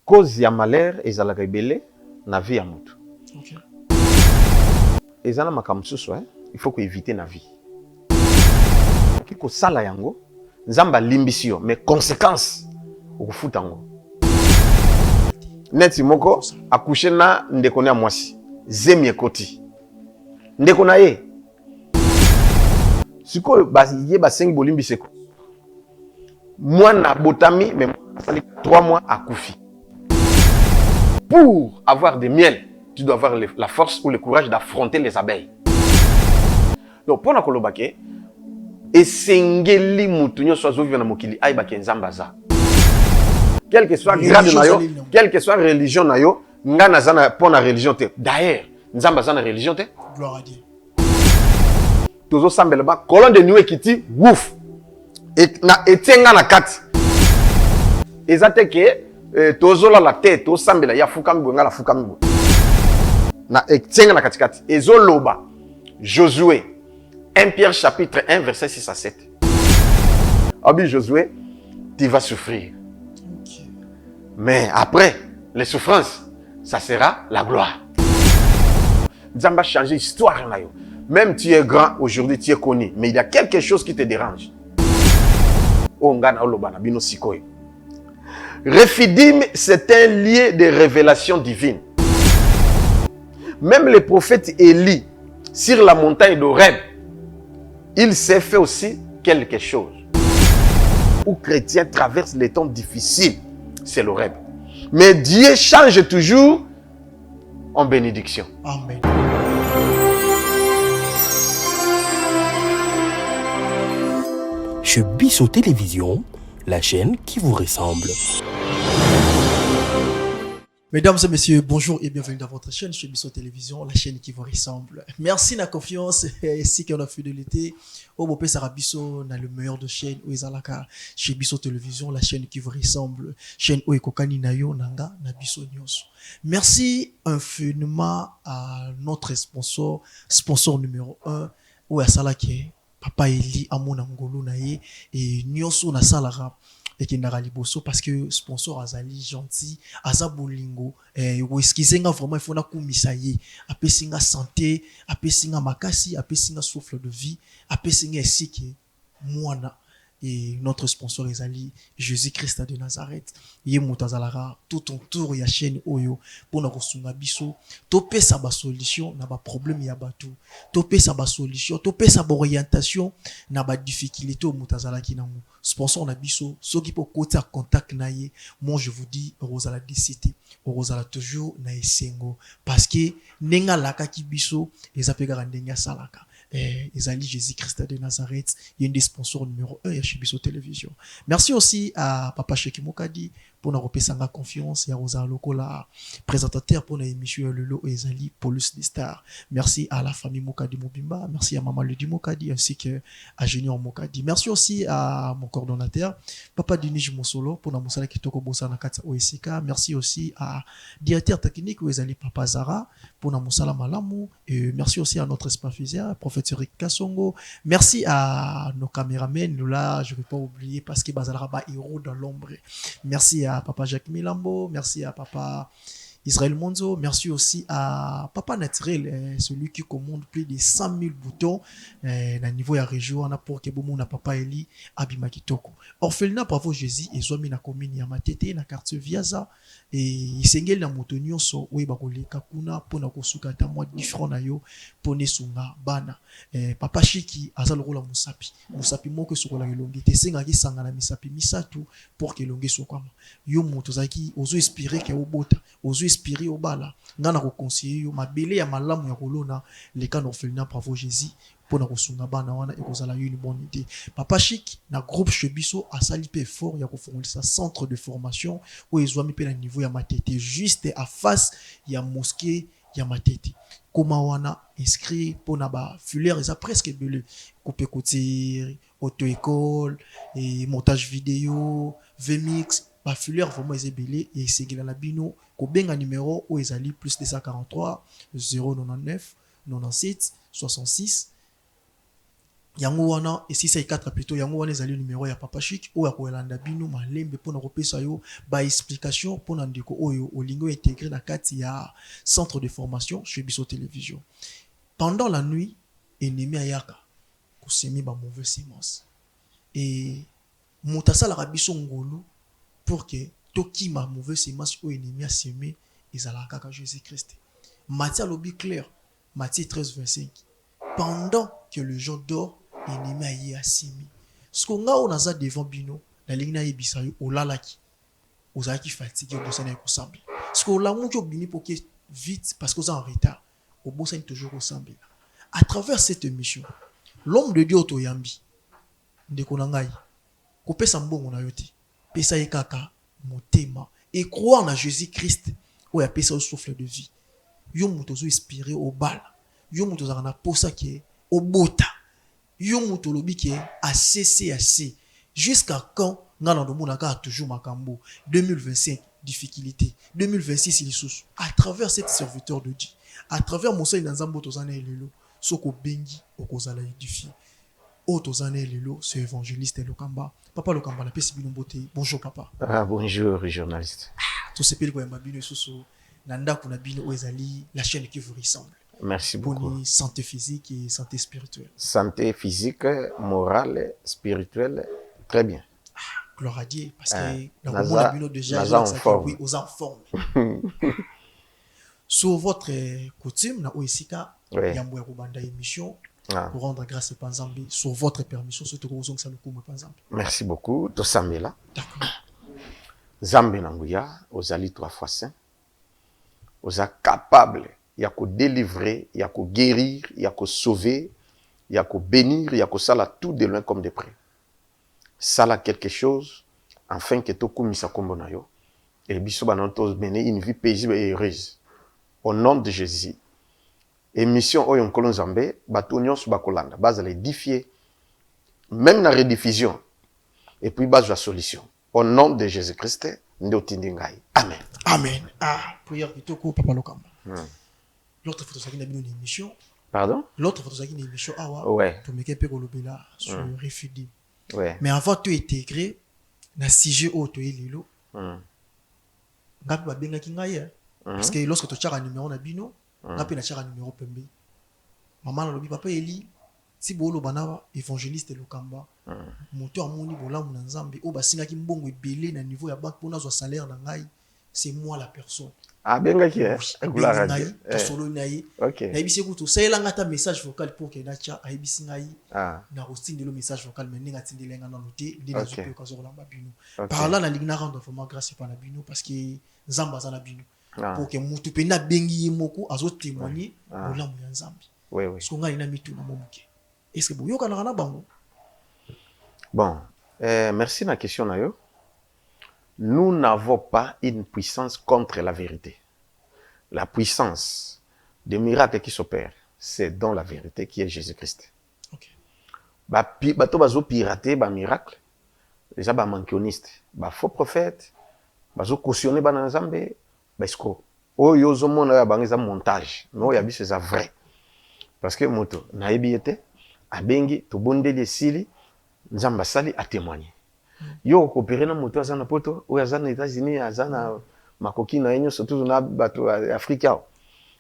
cause ya malheur ezalaka ebele na vie ya moto. Ok. Ezala makambo mosusu, il faut éviter na vie. Kiko sala yango, nzamba limbisi yo, mais conséquence okufuta yango. Neti moko accoucher na ndeko na mwasi, zemi ekoti. Ndeko na ye. Siko ye ba sengi bolimbisi ko. Mwana botami mais 3 mois akufi. Pour avoir des miels, tu dois avoir la force ou le courage d'affronter les abeilles. Donc, pour nakolobake, esengeli mutu nyonso azoviva na mokili ayebake nzamba za. Quel que soit grade na yo, quelle que soit religion na yo, nga naza na pour na religion te. D'ailleurs, nzamba za na religion te. Gloire à Dieu. Tozo sambela ba colonne de nuit kiti wouf. Et na etenga na kati. Ezate ke tozo la tête, to sambela ya fukambo nga la fukambo. Na etenga na katikati. Ezo loba. Josué 1 Pierre chapitre 1 verset 6 à 7. Abi Josué, tu vas souffrir. Okay. Mais après les souffrances, ça sera la gloire. Nzamba changer l'histoire na yo. Même tu es grand aujourd'hui, tu es connu, mais il y a quelque chose qui te dérange. Ongana olobana bino sikoy. Refidim, c'est un lieu de révélation divine. Même le prophète Élie, sur la montagne d'Horeb, il s'est fait aussi quelque chose. Où chrétiens traversent les temps difficiles, c'est l'Horeb. Mais Dieu change toujours en bénédiction. Amen. Chez Bissot Télévision, la chaîne qui vous ressemble. Mesdames et messieurs, bonjour et bienvenue dans votre chaîne chez Bissot Télévision, la chaîne qui vous ressemble. Merci de la confiance ainsi que de la fidélité. Au Bopé Sarabiso, on a le meilleur de chaîne où Izalaka chez Bissot Télévision, la chaîne qui vous ressemble. Chaîne où Ekokani Nayo Nanga Nabiso Nyos. Merci infiniment à notre sponsor numéro 1, où Asalake, Papa Eli Amona Ngolo Naye et Nyoso Nasalara. Et qui n'a liboso parce que sponsor azali gentil azabolingo ou eskizenga vraiment il faut na kumisaye apesinga santé apesinga makasi apesinga souffle de vie apesinga esike mwana et notre sponsor ezali Jésus-Christ de Nazareth ye mutazalara tout autour ya chaîne oyo pour na kosunga biso to pesa ba solution na ba problème ya batu to pesa ba solution to pesa ba orientation na ba difficulté au mutazala kinango sponsor na biso soki po kota contact na ye moi je vous dis rozala décité rozala toujours na esengo parce que nenga laka ki biso ezapeka ndenge salaka ezali Jésus-Christ de Nazareth, il y a un des sponsors numéro 1 chez Bissot Télévision. Merci aussi à Papa Cheki Mokadi pour nous repasser confiance et à Rosa Lokola, présentateur pour l'émission Lolo et Ezali Paulus des Stars. Merci à la famille Mokadi Mobimba, merci à Maman Ludi Mokadi ainsi que à Junior Mokadi. Merci aussi à mon coordonnateur, Papa Dinij Mosolo pour la Moussala Kitoko Bosa Nakata OSK. Merci aussi à directeur technique où Ezali Papa Zara pour la Moussala Malamu. Et merci aussi à notre espace prophète Eric Kassongo. Merci à nos caméramens. Nous là, je ne vais pas oublier parce que Bazalra ba héros dans l'ombre. Merci à Papa Jacques Milambo. Merci à Papa Israël Monzo. Merci aussi à Papa Naturel, celui qui commande plus de 100 000 boutons dans niveau de la région. On a pour que bon Papa Eli Abima Kitoko. Orphelinat Bravo Jésus et Zomi na commune ya Matete na quartier Viaza et Isengel na motonio so we bakole kakuna pona kosuka ta moi différent na yo pone sunga bana Papa Chiki azal rola musapi moko sokola elongi te senga ki sanga na misapi misatu pour que elongi sokama yo moto zaki ozo inspirer ke obota ozo inspirer obala ngana ko conseiller yo mabele ya malamu ya kolona le kan orphelinat Bravo Jésus pour na kosunga bana wana ekozala yo une bonne idée. Papa Chic na groupe Chebiso a sali pe fort ya ko sa centre de formation où ils ont mis pe na niveau ya Matete juste à face ya mosquée ya Matete. Comment wana inscrit pour na ba fulaire ça presque belé couper couture auto-école et montage vidéo VMix ba fulaire vraiment est belé et c'est la bino ko benga numéro où ils ali plus 243 099 97 66 yango wana et si c'est 4 plutôt yango wana ezali numéro ya Papa Chic oyo akolanda bino malembe pona kopesa yo ba explication pona ndeko oyo olingo intégré na kati ya centre de formation chez Biso Télévision. Pendant la nuit, ennemi ayaka kosemi ba mauvaise semence et motasala rabiso ngolu pour que toki ma mauvaise semence oyo ennemi a semé ezalaka ka Jésus-Christ. Matthieu lobi clair, Matthieu 13:25. Pendant que le jour dort, ennemi aye asimi. Ce qu'on a on a devant bino, la ligne na yebisa yo olalaki. Ozalaki fatigué obosana ekosambela. Ce qu'on la monki obini pour que vite parce que vous en retard. Obosana toujours osambela. À travers cette émission, l'homme de Dieu otoyambi ndeko na ngai kopesa mbongo na yo te. Pesa ye kaka motema et croire en Jésus-Christ ou ya pesa au souffle de vie. Yo muto zo inspiré au bal. Yo muto za na posa ki au bota. Yo muto lobi ki assez jusqu'à quand ngana ndo monaka toujours makambo 2025 difficulté 2026 il sous à travers cette serviteur de Dieu à travers Moussa Nzambo tozana elelo soko bengi okozala édifié otozana elelo ce évangéliste Lokamba papa Lokamba la pesi bino mbote bonjour papa. Ah bonjour journaliste. To sepeli ko yamba bino susu nanda kuna bino ezali la chaîne qui vous ressemble. Merci beaucoup. Bonne santé physique et santé spirituelle. Santé physique, morale, spirituelle, très bien. Gloire à Dieu, parce que dans le monde bino déjà oui, aux en forme. Sur votre coutume, na oisika, yambo yakubanda émission pour rendre grâce à Panzambi sur votre permission, surtout que ça nous couvre Panzambi. Merci beaucoup. To Samela. D'accord. Zambe nanguya, ozali 3 fois saint. Oza capable. Il y a qu'à délivrer, il y a qu'à guérir, il y a qu'à sauver, il y a qu'à bénir, il y a qu'à sala tout de loin comme de près. Sala quelque chose, afin que tout comme ça comme bonayo, et biso banantos mener une vie paisible et heureuse. Au nom de Jésus. Émission Oyon Kolon Zambé, batonion sous bakolanda, base à l'édifier, même la rediffusion, et puis base la solution. Au nom de Jésus-Christ, Ndotindingai. Amen. Amen. Ah, prière qui te coupe, Papa Lokamba. L'autre photo ça qui n'a une émission. Pardon? L'autre photo ça qui n'a une émission. Ah ouais. Ouais. Pour me képer au lobela sur Refudi. Ouais. Mais avant de intégrer, na sujet auto et lilo. Ngapi ba benga ki ngai. Parce que lorsque tu as un numéro na bino, ngapi na chara numéro pembe. Maman na lobi papa Eli, si bolo bana évangéliste Lokamba. Moto amoni bolamu na Nzambe o basinga ki mbongo ebele na niveau ya banque pour na zo salaire na ngai, c'est moi la personne. Ah, bien qui est. Gloire à Dieu. Solo naï. Ok. Na ibisi kutu sai langa ta message vocal pour que na cha ibisi ngai. Ah. Na hosting de le message vocal mais ninga tindelenga na noté ndi na zupe ka zo lamba bino. Okay. Par là na ligna rendre vraiment grâce pa na bino parce que Nzamba za na bino. Pour que mutu pe na bengi yemoko azo témoigner bolamu ya Nzambe. Oui oui. Parce qu'on a une mitu na momuke. Est-ce que vous yoka na bango? Bon, merci na question na yo. Nous n'avons pas une puissance contre la vérité. La puissance des miracles qui s'opèrent, c'est dans la vérité qui est Jésus-Christ. Ok. Bato bazo pirater ba miracle, déjà ba mankioniste, ba faux prophète, bazo cautionner ba Nzambe, ba escroc. O yozo mona ya bangeza montage, no ya biso c'est vrai. Parce que moto na ebiete abengi to bondeli sili Nzamba sali a témoigner. Yo coopérer na moto azana poto ou azana États-Unis azana makoki na yenyo surtout na bato africain.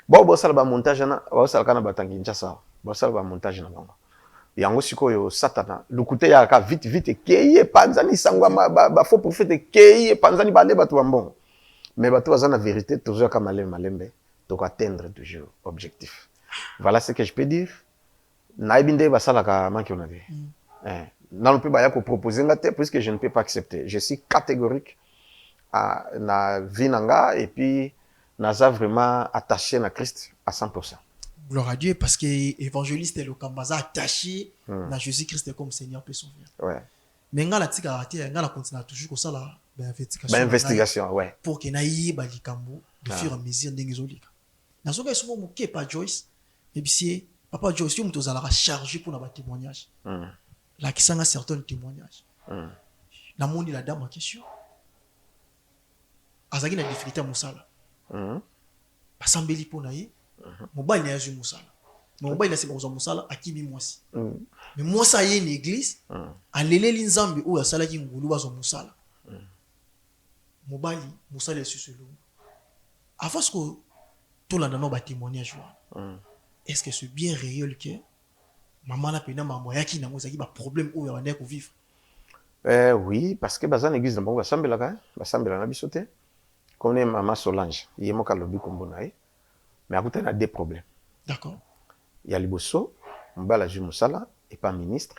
Bo sala ba montage na ba sala kana batangi nchasa. Bo sala ba montage na bango. Yango sikoyo satana lukute ya ka vite keye panzani sangwa ba faux prophète keye panzani ba le bato bambon. Mais bato azana vérité toujours comme malembe to atteindre toujours objectif. Voilà ce que je peux dire. Na ibinde ba sala ka manki on avait. Non, peut pas proposer puisque je ne peux pas accepter. Je suis catégorique à na vinanga et puis naza vraiment attaché à Christ à 100%. Gloire à Dieu parce que évangéliste Lokamba attaché à Jésus-Christ comme Seigneur peut sauver. Ouais. Mais ngala tika raté ngala continue toujours comme ça là investigation ouais. Pour que naïe balikambo de fur et à mesure ndengezolika. Na soka somo moké pas Joyce et puis papa Joyce yo mutozala chargé pour na témoignage. La qui s'en a certains témoignages. La monde la dame en question. Azaki na difficulté à Moussala. Pasambeli pour naïe. Mobile n'a pas Moussala. Mais mobali na se bozo musala akimi mwasi. Mais mwasi aye une église aleleli nzambe oyo asalaki ngulu bazo musala. Mobali musala esusulu. Avant ce que tout le monde a témoignage. Est-ce que c'est bien réel que maman n'a pas eu un problème où il y a vivre? Oui, parce que dans l'église de Bango, il y a des comme maman Solange, il y a des problèmes. Mais à côté, il y a des problèmes. D'accord. Il y a les bosso, Mbala Jumusala, et pas ministre.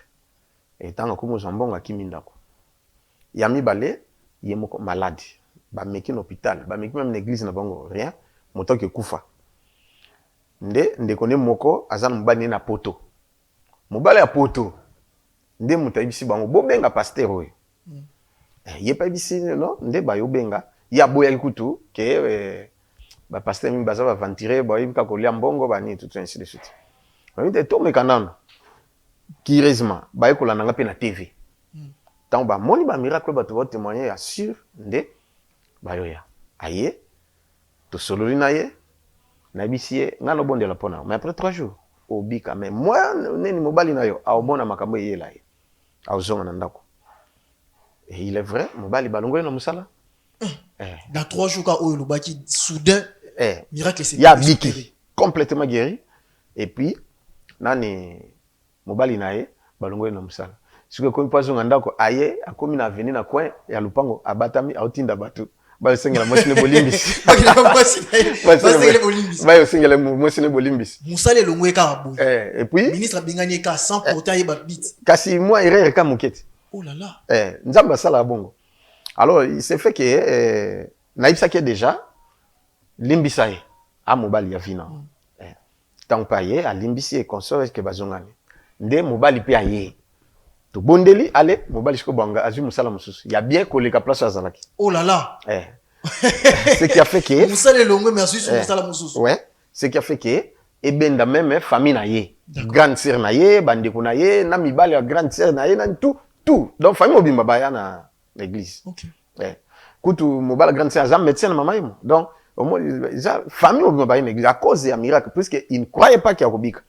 Et tant que nous avons un Kimindako. Il y a mis balé, il y a malade. Ba meki l'hôpital, ba meki même l'église na bango rien, moto ke kufa. Nde kone moko azan mbani na poto. Mobale ya poto. Nde mutayibisi bango bo benga pasteur oyo. Ye pa bisi non, nde ba yo benga, ya boya likutu ke ba pasteur mi baza ba ventire ba yibika ko lia mbongo ba ni tout ainsi de suite. Ba mite to mekanano. Kirisma ba ekola nanga pe na TV. Tant ba moni ba miracle ba to témoigner assure nde bayoya aye to sololi na ye na bisie ngalo bonde la pona mais après 3 jours obika mais moi neni mobali na yo aobona makambo yela ye aozonga na ndako et il est vrai mobali balongwe na musala dans 3 jours quand oyo lobaki soudain miracle c'est ya biki complètement guéri et puis nani mobali na ye balongwe na musala siko ko mpazo nga ndako aye akomi na avenir na coin ya lupango abatami autinda batu ba sengela mosine bolimbis ba sengela mosine bolimbis musale longwe ka abo et puis ministre bingani ka 100 pourtant yeba bit kasi moi erreur ka mokete oh là là nzamba sala bongo alors il s'est fait que naibsa que déjà limbisaye a mobali ya vina tant paye a limbisi et consort que bazongani nde mobali pe aye to bondeli allez mobali siko banga azu musala mususu ya bien koleka place azalaki oh là là ce qui a fait que musala longue mais azu musala mususu ouais ce qui a fait que et benda même famille na ye grande sœur na ye bandeko na ye na mibali ya grande sœur na ye na tout donc famille obimba baya na l'église OK kutu mobala grande sœur azam médecin na mama yemo donc au moins famille obimba baya na l'église à cause ya miracle puisque il ne croyait pas qu'il y a robika.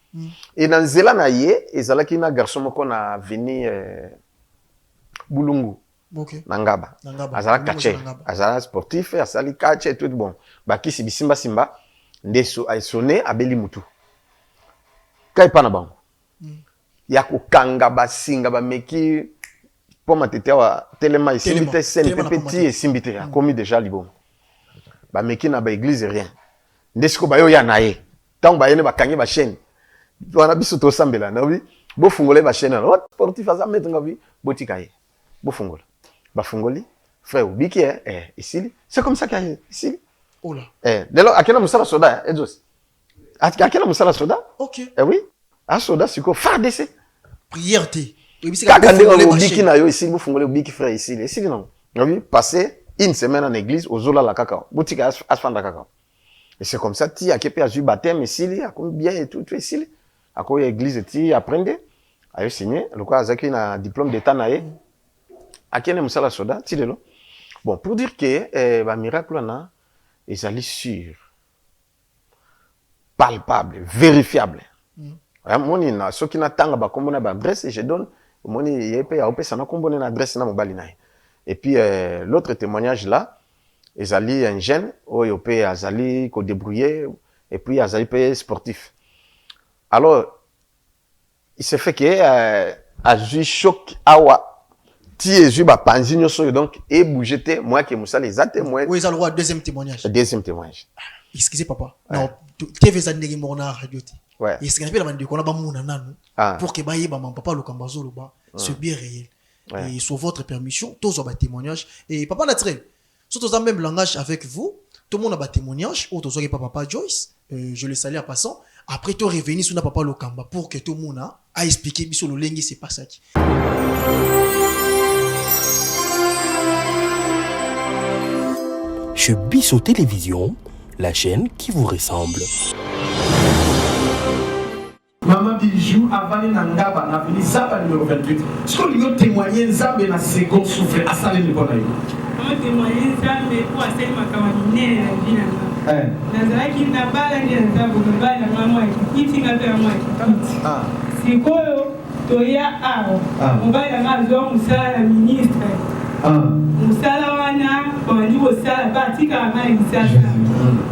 Et dans Zela na ye, ezalaki na garçon moko na veni Bulungu. OK. Nangaba. Azala kache, azala sportif, azali kache tout bon. Baki si bisimba simba ndeso ay sonné abeli mutu. Kai pana bango. Ya ko kanga basinga ba meki po matete wa telema isimbite sen petit isimbite a commis déjà libon. Ba meki na ba église rien. Ndesko ba yo ya na ye. Tant ba yene ba kangi ba chaîne. On a biso to sambela na wi bo fungole ba chaîne na sportif aza mettre ngavi botika ye bo fungola ba fungoli frère ubiki ici c'est comme ça qu'il ici oh là dès lors akena musala soda edos akena musala soda OK oui a soda siko fardc prière té kakande ubiki na yo ici bo fungole ubiki frère ici non oui passer une semaine en église ozola la kaka botika asfanda kaka et c'est comme ça ti akepe azu baptême ici a comme bien et tout ici à quoi l'église ti apprendre a signé le quoi azaki na diplôme d'état naé a kene musala soda ti lelo bon pour dire que ba miracle na ezali sûr palpable vérifiable moni na soki na tanga ba kombo na ba adresse je donne moni yepe ya opesa na kombo na adresse na mobali naé et puis l'autre témoignage là ezali un jeune oyo pe azali ko débrouiller et puis azali pe sportif. Alors, il s'est fait que a joué choc awa ti ezu ba panzi nyoso donc et bougete moi que musa les témoins. Oui, ça le roi deuxième témoignage. Deuxième témoignage. Excusez papa. Non, TV za ndenge mona radio te. Ouais. Et ce qu'on appelle la bande qu'on a ba muna nanu pour que ba yeba man papa le kambazo lo ba c'est bien réel. Et sur votre permission, tous ont ba témoignage et papa naturel. Surtout dans le même langage avec vous, tout le monde a ba témoignage ou tous pas papa Joyce, je le salue en passant. Après, tu revenir sur papa Lokamba pour que tout le monde a expliqué sur le lingue c'est pas ça. Chez Bisso Télévision, la chaîne qui vous ressemble. Maman Bijou, avant Nangaba, n'a venu Zaba numéro 28. Est-ce qu'on lui a témoigné Zaba na second souffle à Salé Nicolas? On a témoigné Zaba pour Asali Makamane, la vie. nazalaki na bala nde nazabuka bala nga mwa kiti nga mpe ya mwa kiti sikoyo toya awa mobali yanga azwa mosala na ministre mosala wana bamandi kosala batikaka nga na lisasa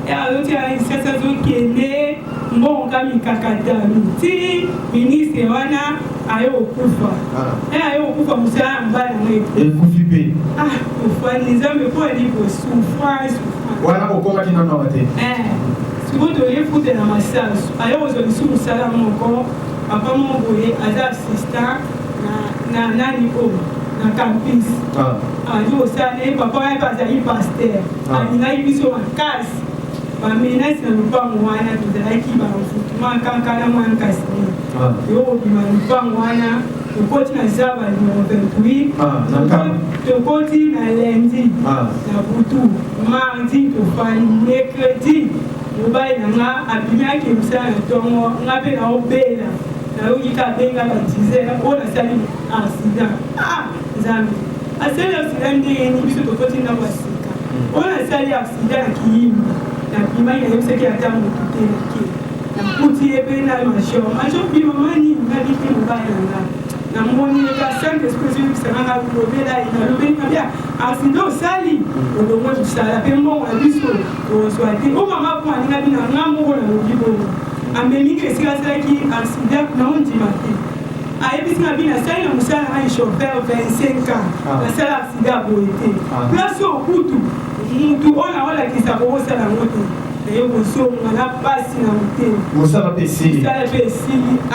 azotika lisasa azokende mbongo mikakatano ti ministre wana aye okufa aye okufa mosala ya mobali yanga ekufi mpe ofani nzambe mpo alibo souffrance wana kokomaki nano awa te sikoyo toye fute na masasu aye kozwa lisu mosala moko papa moko boye aza assistant na nani oyo na campus andi kosala ye papa wana mpe azali paster alingaki biso makasi bamenasi na lupango wana tozalaki bamfutuma kankana mwana kasi yo kobima lupango wana tokoti na zaba numéro 28 tokoti na lundi na butu mardi tofani mercredi mobali nanga abimiaki mosala na ntongo nga mpe naobela nayoki ka abenga badizer oyo nasali accident nzambe asali accident ndengeni biso tokoti ndambo ya sika oyo nasali accident na kiyimbi nabimaki nayebisaki ata motu te nake naputi ye mpe na major bima mani nabiki mobali nanga namoni ka saint esprit oyebisanga nga lobela ye nalobeli ngabia accident osali olongwe mosala mpe mbongo na biso ozwa te o mama po aninga bina nga moko nalobi bongo amemiki esika asalaki accident naondima te ayebisi nga bina asali na mosala ngai chauffeur 25 ans nasala accident boye te place okutu mutu oyo naolakisa kokosala yango te naye kozonga na pasi na motema mosala mpe esili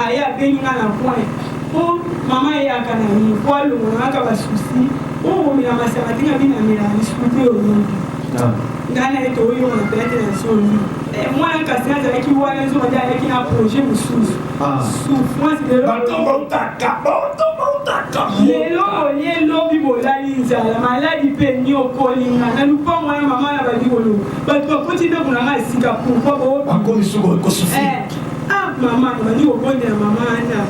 aye abengi nga na point po mama eyaka na ye po alongolangaka basusi oyo komela masaka te nga binamela lisuku te oyongi ngai na ye toyonga na peyate na zongi mwana kasi azalaki wana nzonga nde ayaki na projet mosusu souffrance lelo bibolali nzala maladi mpe niokolinga na lupango wana mama na balikolo bato bakoti nde kunanga esika mama bandi kobondela mama wana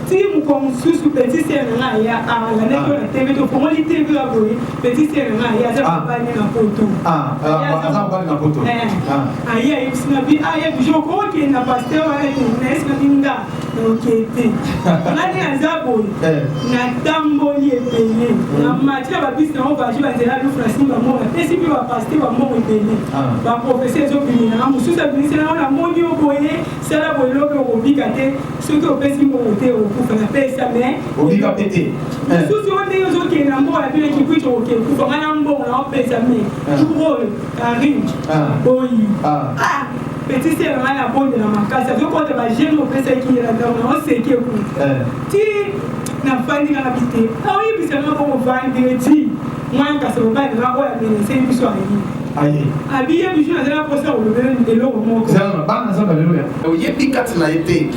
ti moko mosusu petit sere na ngai aya alandaki oyo na tv tofongoli tv ya boye petit sere na ngai aza mobali na poto aye ayebisi na bi aye bijo okokende na paster wana nayesinga binga naoke te ngani aza boye natamboli ebele na mati ya babisi nango baji banzela lufu na nsima moko apesi mpe bapaster bamoko ebele baprofeser ezobiminanga mosusu abimisenango namoni yo boye sala boye lobe okobika te soki opesi mbongo te okufa na pesa me obika pete mosusu o ndenge ozokende na mbongo na bino ekikuici okende kufa nga na mbongo na opesa me jour oyo karim boyi petit sere ngai na bondela makasi azokota bagene opesaki yela ntango na oseki ekuta ti nafandi kaka bite aoyebisanga bongo vendredi mwana kasi mobali nanga oyo amenesei biso ayi abiye biso nazala posa kolobela eloko moko bana naza baleluya oyebi kati na ye te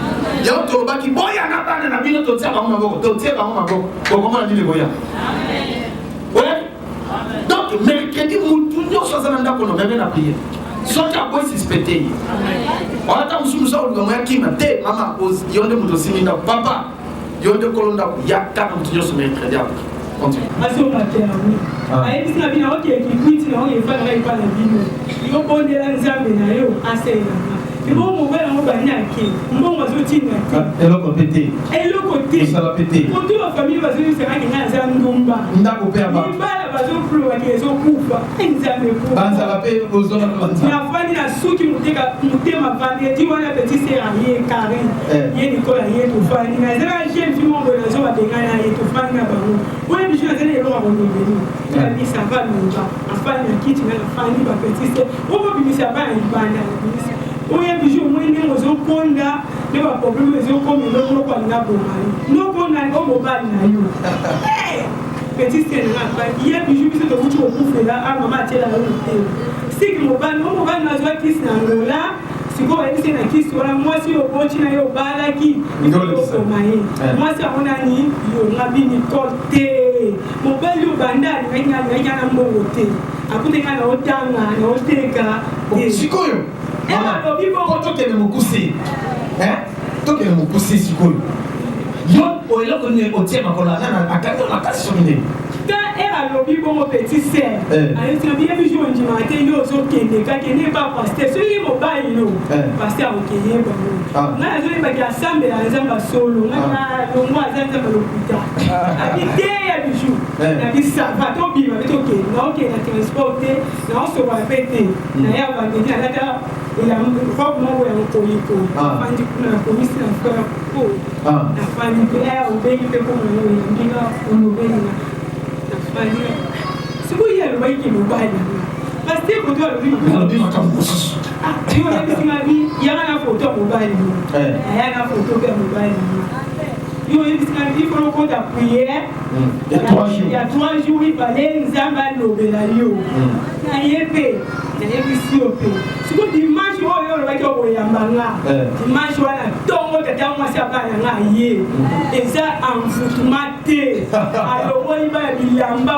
yango tolobaki boyanga bana na bino totia bango maboko bokomona nini boya donc mercredi mutu nyonso aza na ndako nomeme na priere soki aboyi suspecte ye ata mosusu mosu akolukamo ya kima te mama yo nde moto osimbi ndako papa yo nde kolo ndako ya kaka motu nyonso mercredi ako azongaka yango ayebisi na bino okeki kwiti na oyo efalaka epa na bino yobondela nzambe na yo aselelanga ebongo mobali yango banyake mbongo azotinga te eloko te koto bafamile bazoyebisakaki ngai aza ndumba ndako mpe mibala bazopulobaki ezokufa nzambe banzala mpe nafandi na suki motema vendredi wana petit sere aye kari ye likola ye tofandi nazala jeune fi moko nazobabenga na ye tofandi na bango oyo biso nazali eloko akolobeli abisa balonga afandi na kiti nga nafandi bapetit sere okobimisa bana libanda nabimisa oyo biso omoi ndenge ozokonda nde baproblème ezokoma eloko moko alinga bomai nokonda o mobali na yo petit sere nanga afandi ye biso biso tokuti kokufela amama atiela yo motema siki mobali o mobali nazwa kisi na ngola sikoyo bayebisi na kisi wana mwasi oyo oboti na ye obalaki okoma ye mwasi yango nani yonga binikol te mobali oyo banda alingaki na mbongo te akutenga na otanga na oteka sikoyo tokende mokusi tokende mokusi sikoyo yo eloko nini otie makolo nana akangi makasi soki nde quand elle a lobby pour mon petit sœur, elle a bien vu jouer un dimanche, il y a aussi qui n'est pas pasteur. Celui qui m'a pas eu, pasteur, ok, il y a pas. On a joué avec la sambe, la zamba solo, on a le mois à zamba le putain. Habité à bijou, habité ça, va tomber, va être ok, non, ok, la transporter, non, se va péter, d'ailleurs, va venir à la table, et la robe, moi, on a un peu, enfin, du coup, la police, la frère, la famille, elle, au pays, pour on obéit. C'est quoi il y a le bail qui nous baille? Parce que pour toi, lui, il y a une photo mobile. Il y a une photo mobile. Il faut le compte à prière. Il y a 3 jours, il fallait nous amener au Bélayo. Il y a un dimanche, on va dire dimanche, on a tout le temps, et ça, en foutumaté. Alors, on va bilamba,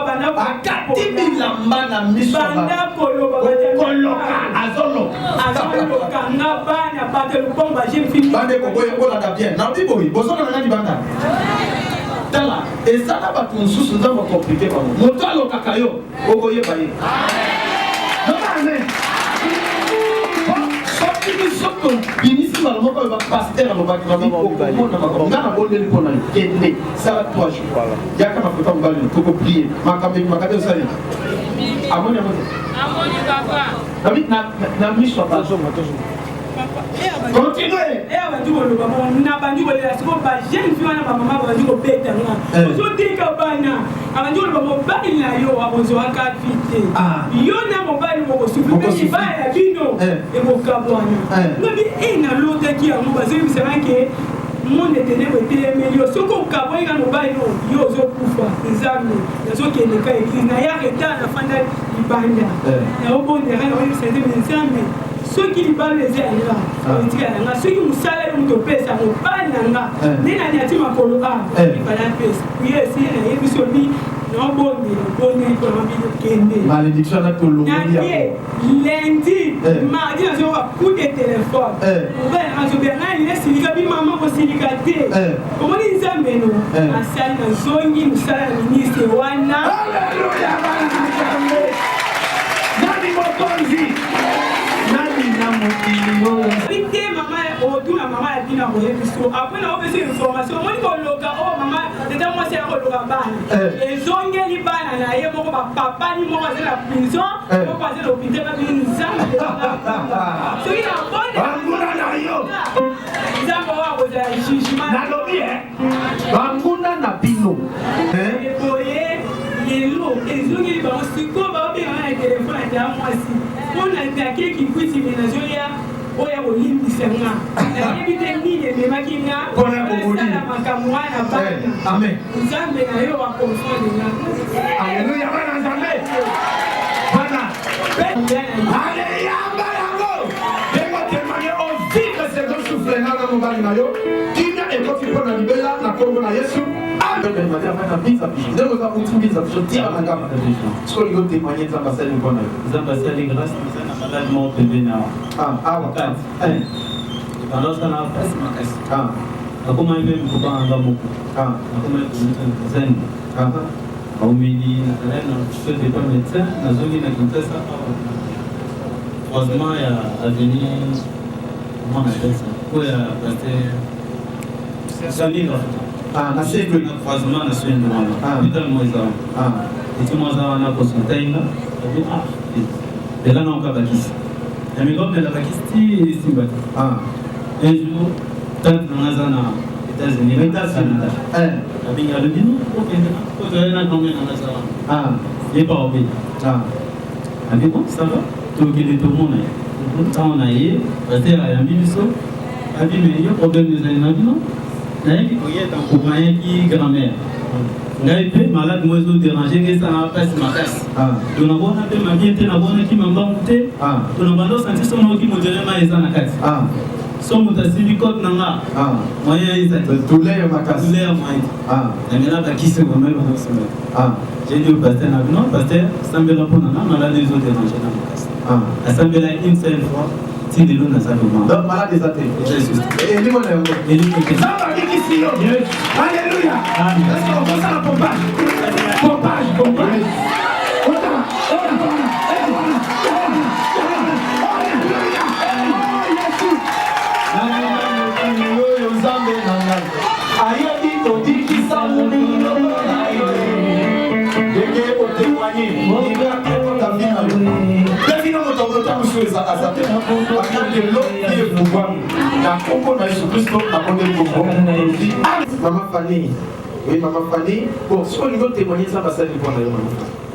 Tala, et ça n'a pas tout sous dans mon compliqué. Montalo Kakayo, Ogoye Baye. Non, amen. Binisi malamo ko ba pasteur mo ba ko mo na ko ngana bo le ko na kende sala 3 jours ya kama futa mbali ko prier makabe sali amoni papa David na mission pas continuez. Et on va dire le maman, n'a pas dit que la seconde pas jeune fille na maman va dire que bête là. On dit que bana, on va dire le maman ba il na yo a besoin ka vite. Yo na mobile mo ko super mais ba ya bino e mo kabwana. Nabi ina l'autre qui a mo ba c'est vrai que monde était né était meilleur. Ce qu'on kabwa ina mobile yo zo kufa nzambe. Yazo ke ne ka église na ya reta na fanda ibanda. Na obo de ra yo c'est des nzambe. Ceux qui parlent les airs là, ceux qui nous salent nous topent ça nous parlent là, les naniati ma polo a, ils parlent à pèse. Oui aussi les émissions non bon pour envie malédiction à tout le monde. Lundi, mardi on va coup de téléphone. On va bien il est silica bi maman ko silicate. Comment les nzambe no, asali na zongi nous sala ministre wana. Alléluia. Nani mokonzi. Vite maman, tout la maman a dit na moye biso. Après na obese information, moi ko loka oh maman, c'était moi c'est ko loka bana. Et zonge li bana na ye moko ba papa ni moko à la prison, moko passer l'hôpital ba bin nzambe. So il a bonne. Banguna na yo. Nzambe wa ko za jijima. Na lobi Banguna na bino. Et boye, yelo, et zonge li ba siko ba bi na téléphone ya moi si. On a attaqué qui puisse ménager oya olimbisa nga ebite nini ememakina mpona makambo wana bana amen nzambe na yo wakonfone nga alleluya bana nzambe bana aleyamba yango ndenge otemanye ovivre seko souffle nga na mobali na yo kimia ekoti mpona libela na kombo na yesu ndenge oza uti mbiza biso tira na ngamba siko lingo témoigne nzambe asali mpona yo nzambe asali grâce na malade moko pembeni awa bandosana mpasi makasi nakomaki mpe mikobanga moko nakomaki komita zen baomeli nazalaki na chef de pas médecin nazongi na kinshasa croisement ya avenir mwana pesa oyo ya paster saliga na croisement na soin de wana hôpital mo eza wana eti mo aza wana consultai nga elanga oka bakisi ya mikomela bakisi ti esimba te un jour tante nanga aza na états-unis canada abingi alobi no okende kozala na kango nanga aza wana ye pa obe abi bon ça va tokende tomona ye ntango na ye paster ayambi biso abi me yo problème ezali na bino nayaki koyeta nkoko nayaki grand-mère ngai mpe malade mo ezoderange ngai esala mpasi makasi to nabona mpe mabie te nabonaki mambangu te to na bando osanti so naoki modelema eza na kati so moto asimbi kote na nga moyen douleur ya makasi namela bakisi komel bakosomela j'ai dit au paster na non paster sambela mpo na nga malade ezoderange na makasi asambela une seule fois ti lelo naza loma donc malade eza te elingo na yango nzambe abikisi yo alleluya eske okosala pompage oyo nzambe na ngai ayebi kodikisa molimo na yo ndenge otémoigne devino moto mosusu aza te akandelo ye pouvoir na kombo na yesu kristo nakondeli kombo mama Fanny. Oui, maman Fanny. Bon, si on lui donne témoigner ça, va s'aller pour la maman.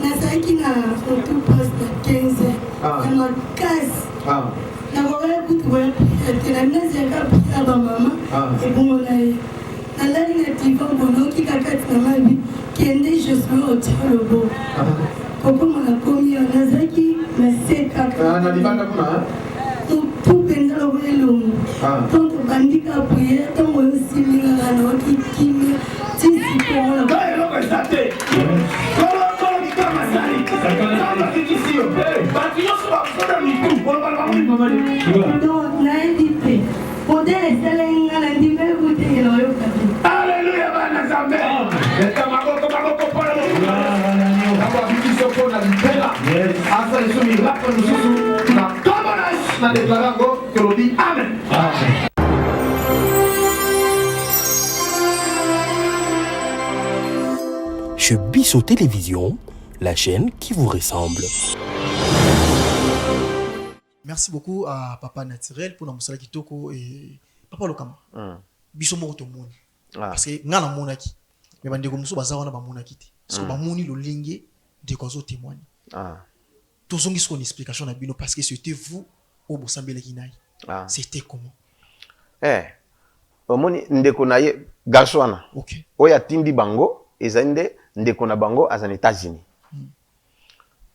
Nazaki na photo poste 15 na makasi nakokoya kutu boya priere naminaziyaka priere bamama ebongo na ye nalali na divan bonoki kakati na mabi kende josue otia lobo kokoma nakomi yo nazalaki na se kaka motu mpenza lobo elongo ntongo bandika priere ntongo oyo osilingaka naoki kimia tisipomona nayebi te modele esalaki nga na ndimba ekutengela oyoka te alleluya bana nzambe eka maboko mpona ntango abikiso mpona libela asa liso miracle mosusu na nkombo na yesu na deklare yango tolobi amen. Chez Bisso Télévision, la chaîne qui vous ressemble. Merci beaucoup à Papa Naturel pour la moussala kitoko et Papa Lokama. Bisso moko to moni. Parce que ngana monaki. Mais bandeko muso baza wana ba monaki te. Parce que ba moni lo lingue de kozo témoigner. Tout son une explication na bino parce que c'était vous au bosambele kinai. C'était comment? Omoni ndeko na ye garçon wana. OK. Oya tindi bango ezande ndeko na bango azan États-Unis.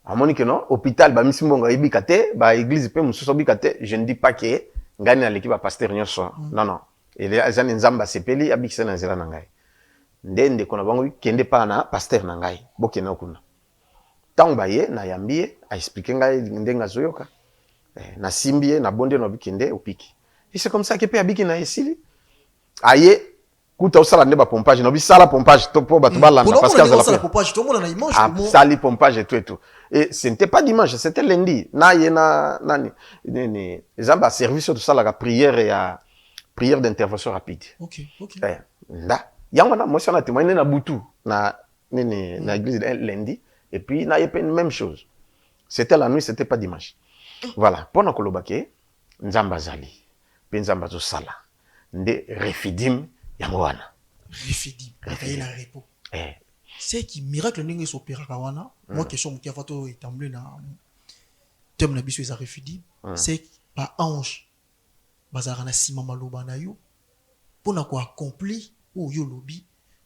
Amoni que non, hôpital ba misimbonga ibikate, ba église pe mususo bikate, je ne dis pas que ngani na l'équipe pasteur nyonso. Non non. Il est azan nzamba sepeli abikisa na nzela na ngai. Ndende kona bango kende pa na pasteur na ngai. Bokena kuna. Tango baye na yambie a expliquer ngai ndenga zoyoka. Na simbie na bonde no bikende opiki. Et c'est comme ça que pe abiki na esili. Aye kuta osala nde ba pompage no bisala pompage to po batu balanda parce que azala pompage to mona na image tout sali pompage et tout et ce n'était pas dimanche, c'était lundi na yena nani ni zamba service tout ça la prière et à prière d'intervention rapide. OK. Nda yango na moi na témoigner na butu na nini na église lundi et puis na yepe même chose, c'était la nuit, c'était pas dimanche. Voilà pona kolobake nzamba zali pe nzamba zo sala nde refidim Yamwana. Refidim. La repos. C'est qui miracle n'ingue s'opéra kawana. Moi question qui a fait étamblé na terme na biso eza refidim. C'est pas ange. Bazara na sima maloba na yo. Pona ko accompli ou yo lobi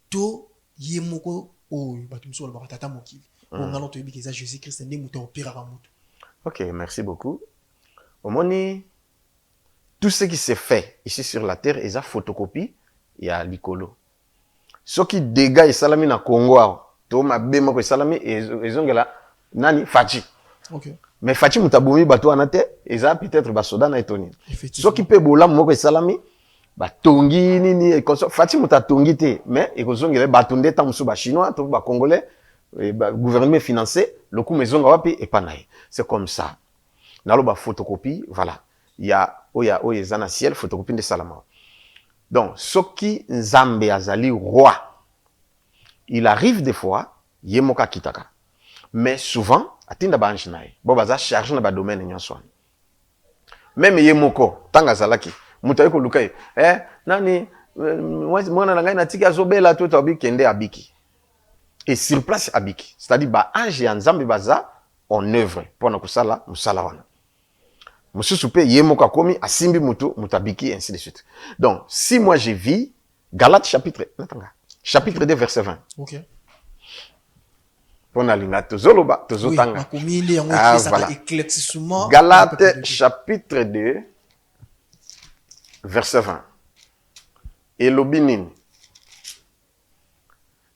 to yemoko o batumso la batata mokili. On a l'autre que Jésus Christ n'est muté opéra ramuto. OK, merci beaucoup. Omoni tout ce qui s'est fait ici sur la terre est à photocopie. Il y a l'icolo. Ce qui dégage salami na Congo, to ma bema ko salami ezongela nani Fachi. OK. Mais Fachi mutabomi bato anate eza peut-être basoda na etoni. Ce qui peut bola moko salami ba tongi nini Fachi mutatongi te mais ekozongela bato ndeta musu ba chinois to ba congolais ba gouvernement financé le coup mezonga wapi et panaï. C'est comme ça. Nalo ba photocopie, voilà. Il y a zana ciel photocopie de salama. Donc, ce qui Nzambe azali roi, il arrive des fois, yemoka kitaka. Mais souvent, atinda ba anjinae. Bo baza charge na ba domaine nyonso. Même yemoko, tanga zalaki. Mutaye ko lukai. Nani mwana na ngai na tika zobela to abi kende abiki. Et sur place abiki. C'est-à-dire ba ange ya Nzambe baza en œuvre pour na kusala musala wana. Monsieur Soupé, yemoka komi, asimbi mutu, mutabiki, ainsi de suite. Donc, si moi je vis, Galates chapitre 2, verset 20. OK. Pona linga tozoloba, tozotanga. Voilà. Galates chapitre 2, verset 20. Et l'obinin.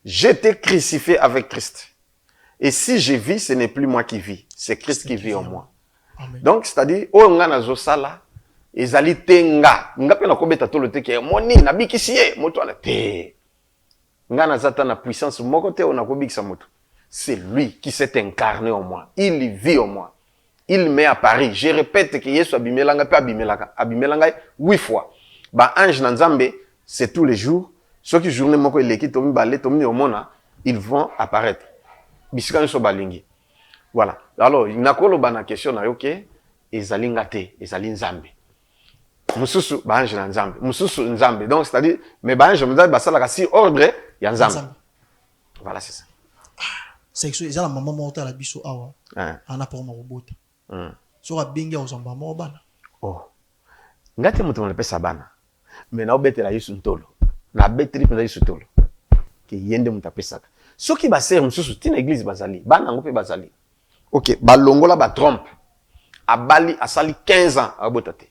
J'étais crucifié avec Christ. Et si je vis, ce n'est plus moi qui vis, c'est Christ qui vit en moi. Amen. Donc, c'est-à-dire, oh ngana zo sala, ezali tenga nga pe na kobeta tolo te ke moni na bikisi ye moto ala te nga nazata na puissance moko te ona kobikisa moto. C'est lui qui s'est incarné en moi, il vit en moi, il m'est apparu. Je répète que Yesu abimelanga pe abimelanga 8 fois. Ba ange na Nzambe c'est tous les jours. Ceux qui journée moko eleki tomi balé tomi omona, ils vont apparaître. Bisika nso balingi. Voilà. Alors, nakolo bana question na yoke ezali ngate, ezali Nzambe. Mususu ba ange na Nzambe, mususu Nzambe. Donc c'est-à-dire mais ba ange Nzambe basala kasi ordre ya Nzambe. Voilà, c'est ça. Section ezala maman mota la biso awa. Ana pour ma robota. So ka binga ozamba mo bana. Oh. Ngate mutu na pesa bana. Mais na obetela Yesu ntolo. Na beteli pesa Yesu ntolo. Ke yende muta pesaka. Soki ba ser mususu tina église bazali, bana ngo pe bazali. OK, ba longola ba trompe. Abali asali 15 ans abota te.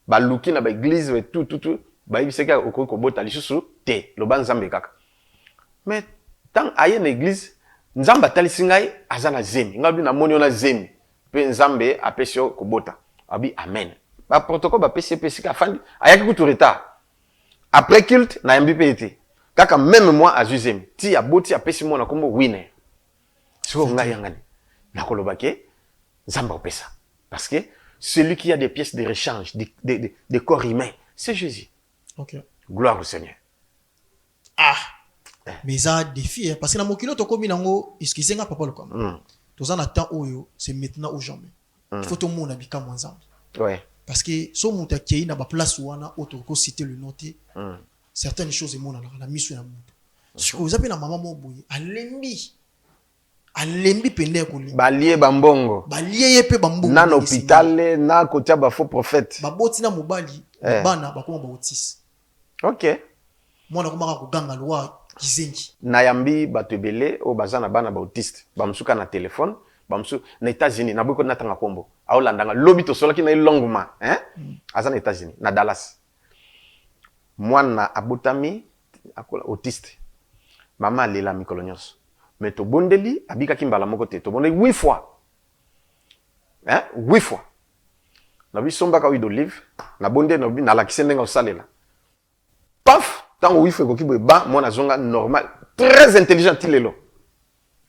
Ba luki na ba église tout ba ibiseka okoko bota lisusu te. Lo ba Nzambe kaka. Mais tant aye na église Nzamba talisi ngai azana zemi. Ngabi na moni ona zemi. Pe Nzambe apesio kobota. Abi amen. Ba protocole ba pesi ka fandi ayaki kutu retard. Après culte na yambi pe été. Kaka même moi azu zemi. Ti aboti apesi mo na kombo winner. So ngai yangani. Na kolobake Nzamba opesa. Parce que celui qui a des pièces de rechange, des corps humains, c'est Jésus. OK. Gloire au Seigneur. Ah. Mais ça défi parce que na mokilo to komi nango excusez-moi papa le comme. Tous en temps oyo c'est maintenant ou jamais. Il faut tout le monde habiter comme ensemble. Ouais. Parce que so monta qui na ba place wana auto ko citer le noter. Certaines choses et mon na misu na mutu. Ce que vous appelez na maman mo boye alembi pende ko li. Balie bambongo. Balie yepe bambongo. Na hôpital na kotia ba faux prophète. Ba boti na mobali bana ba koma ba otis. OK. Mwana komaka ko ganga loi kizengi. Na yambi batebele o bazana bana ba autiste. Ba msuka na téléphone, ba msu na États-Unis na boko na tanga kombo. Aolandanga lobi to solaki na longuma, azana États-Unis, na Dallas. Mwana abutami akola autiste. Mama lela mikolo nyonso. Mais to bondeli abika kimbala moko te. To bondeli 8 fois. 8 fois. Na bisomba ka huile d'olive, na bonde na bi na la kisendenga osalela. Paf! Tant oui, fait que ba mon azonga normal, très intelligent il est là.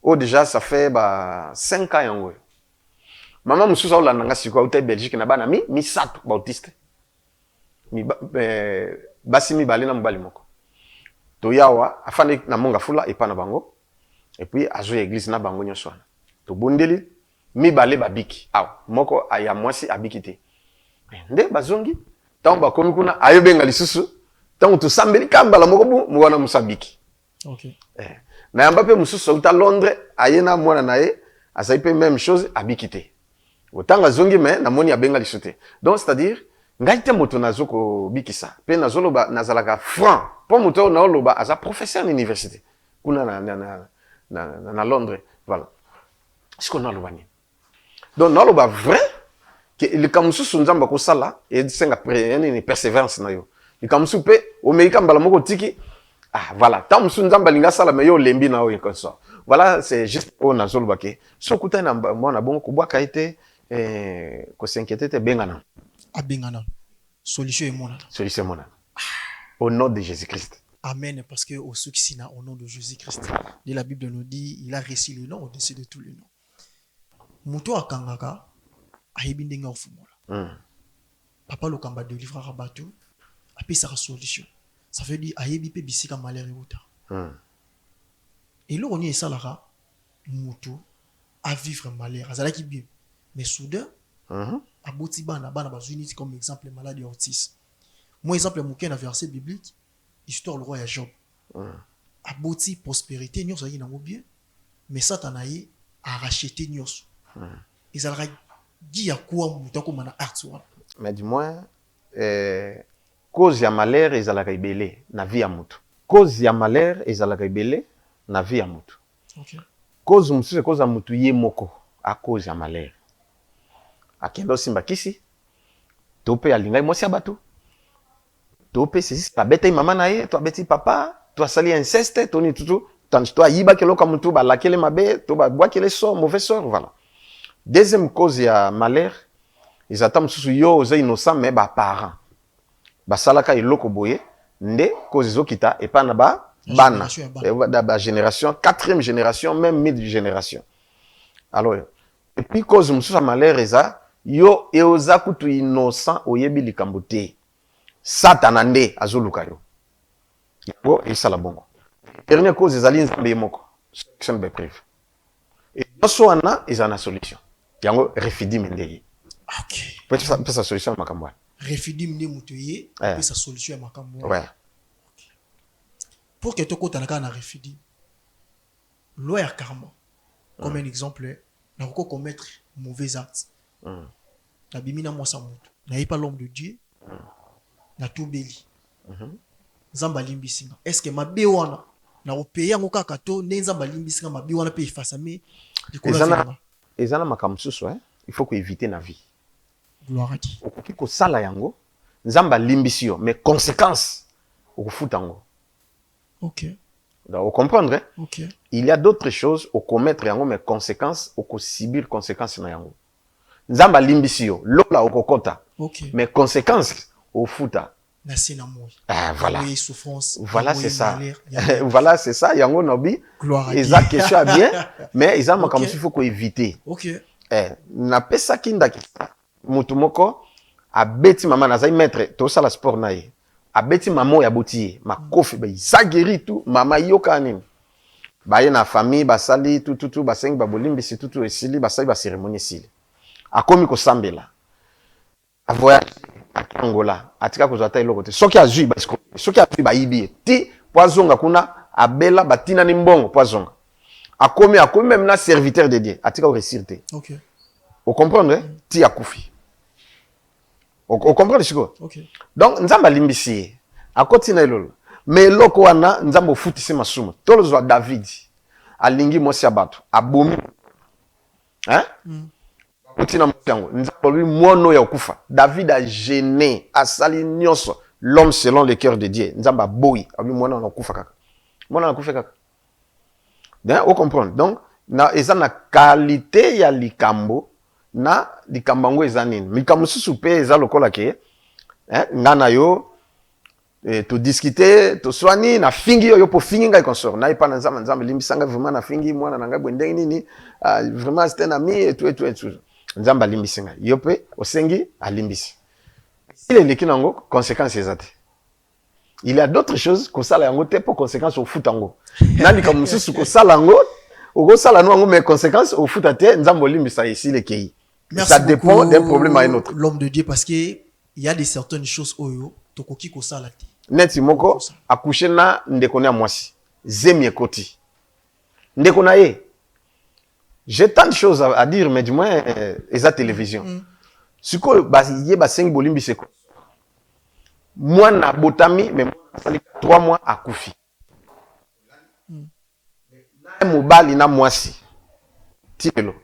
Oh déjà ça fait 5 ans yango. Maman mususa ola nanga siko au Belgique na bana mi sato ba autiste. Mi basi mi balena mbali moko. To yawa afane na monga fula epa na bango. Et puis azo église na bango nyonso wana. To bondeli mi balé ba biki. Aw moko aya mwasi abikite. Nde bazongi tant ba komi kuna ayobenga lisusu. Tant tu sambeli kambala moko bu mwana musabiki. OK. Na yamba pe mususu uta Londres ayena mwana nae asai pe même chose abikite. Otanga zongi me na moni abenga lisute. Donc c'est-à-dire ngai te moto nazoko bikisa. Pe nazolo ba nazalaka franc. Po moto na oloba asa professeur à l'université. Kuna na Londres. Voilà. Ce qu'on a lobani. Donc na oloba vrai que le kamususu nzamba ko sala et senga une persévérance na yo. Et comme soupe, au meilleur mbala moko tiki, voilà, tant musu nzamba linga sala meyo lembi na oyo comme ça. Voilà, c'est juste pour nazolo bake. So kuta na mona bongo kubwa kaite ko s'inquiéter te bengana. Abengana. Solution est mona. Solution est mona. Au nom de Jésus-Christ. Amen, parce que au succès au nom de Jésus-Christ. Et la Bible nous dit, il a réussi le nom au-dessus de tous les noms. Muto akangaka ayebindenga ofumola. Papa le kamba de livre rabatu. Après ça solution. Ça veut dire ayebi pe bisika malheur et et là on y est salara mutu à vivre malheur azalaki bien mais soudain aboti bana bazuni comme exemple maladie autisme. Moi exemple muke na verset biblique histoire le roi ya Job. Aboti prospérité nyonso yi nango bien mais satanaye a racheté nyonso. Ezalaka di ya kwa mutu ko mana artwa. Mais du moins cause ya malheur ezalaka ibele na vie ya mutu. Cause ya malheur ezalaka ibele na vie ya mutu. OK. Cause mususu cause ya mutu ye moko a cause ya malheur. Akendo simba kisi. Tope ya lingai mwasi ya batu. Tope sisi pa bete mama na ye, to beti papa, to asali inceste, to ni tutu, to ayiba kelo ka mutu ba lakele mabe, to ba bwa kele sort, mauvais sort, voilà. Deuxième cause ya malheur ezata mosusu yo oza innocent mais baparent basalaka eloko boye nde cause ezokita epa na bana génération 4e génération même mid-génération. Alors et puis cause mosusu ya malheur eza yo eoza kutu innocent oyebi likambo te satana nde azoluka yo yango esala bongo. Dernière cause ezali nzambe ye moko solution be prive et nyonso wana eza na solution yango refidim ndeye. Ok. Peut-être sa solution ya makambo wana refidim nde moto ye pe sa solution ya makambo wana. Ouais. Pour que tu aies un refidim, loi ya karma, comme un exemple, n'a pas commettre mauvais actes. Na bimina moi sa moto, n'a pas l'homme de Dieu, na tout béli. Zamba limbisinga. Est-ce que ma béwana na opéé en kaka to ne zamba limbisinga ma béwana pe effacer mais ezana makambo susu il faut que éviter na vie. Gloire à Dieu. Okoki ko sala yango nzamba limbisio mais conséquences okufuta yango. Ok. Vous comprenez? Ok. Il y a d'autres choses au commettre yango mais conséquences au subir conséquences na yango. Nzamba limbisio lola okokota. Ok. Mais conséquences au futa. Ah, voilà. Souffrance. Voilà c'est ça. Voilà c'est ça yango nobi. Gloire à Dieu. Eza question bien mais eza makambo il faut ko éviter. Ok. Na pesa kinda mutu moko abeti mama na zai maître to sala sport na ye. Abeti mama ya botiye makofi ba isageri tout mama yoka nini baye na famille basali tout basengi ba bolimbisi tout esili basali ba cérémonie sili akomi ko sambela avoyage Angola atika kozata eloko te soki azui basiko soki azui ba yibi ti poazonga kuna abela batina ni mbongo poazonga akomi même na serviteur de Dieu atika resirte. OK. Vous comprenez? Ti akufi. Vous comprenez siko? OK. Donc nzamba limbisi akoti na elolo mais loko wana nzamba ofutisi masumu tolozwa David alingi mosi abato abomi otina motango nzamba lui mono ya okufa David a gêné asali nyonso l'homme selon le cœur de Dieu nzamba boyi abi mona na okufa kaka mona na okufa kaka bien vous comprenez donc na eza na qualité ya likambo na likambango eza nini likambo susu pe eza lokola ke ngana yo to discuter to swani na fingi yo po fingi ngai consort na ipa na nzamba limbisanga vraiment na fingi mwana na ngai bwendeng nini vraiment c'était un ami et tout nzamba limbisanga yo pe osengi alimbisi il est lekinango conséquences ezate il y a d'autres choses ko sala yango te pour conséquences au foot yango na likambo susu ko sala yango o sala no yango mais conséquences au foot te nzamba limbisa ici le kei. Ça dépend d'un problème à un autre. L'homme de Dieu parce que il y a des certaines choses oyo tokoki ko sala te. Neti moko accoucher na ndeko na mwasi. Zemi ekoti. Ndeko na ye. J'ai tant de choses à dire mais du moins eza télévision. Siko baye ba 5 bolimbi seko. Moi na botami mais sali 3 mois akufi. Na mobali na mwasi. Tikelo.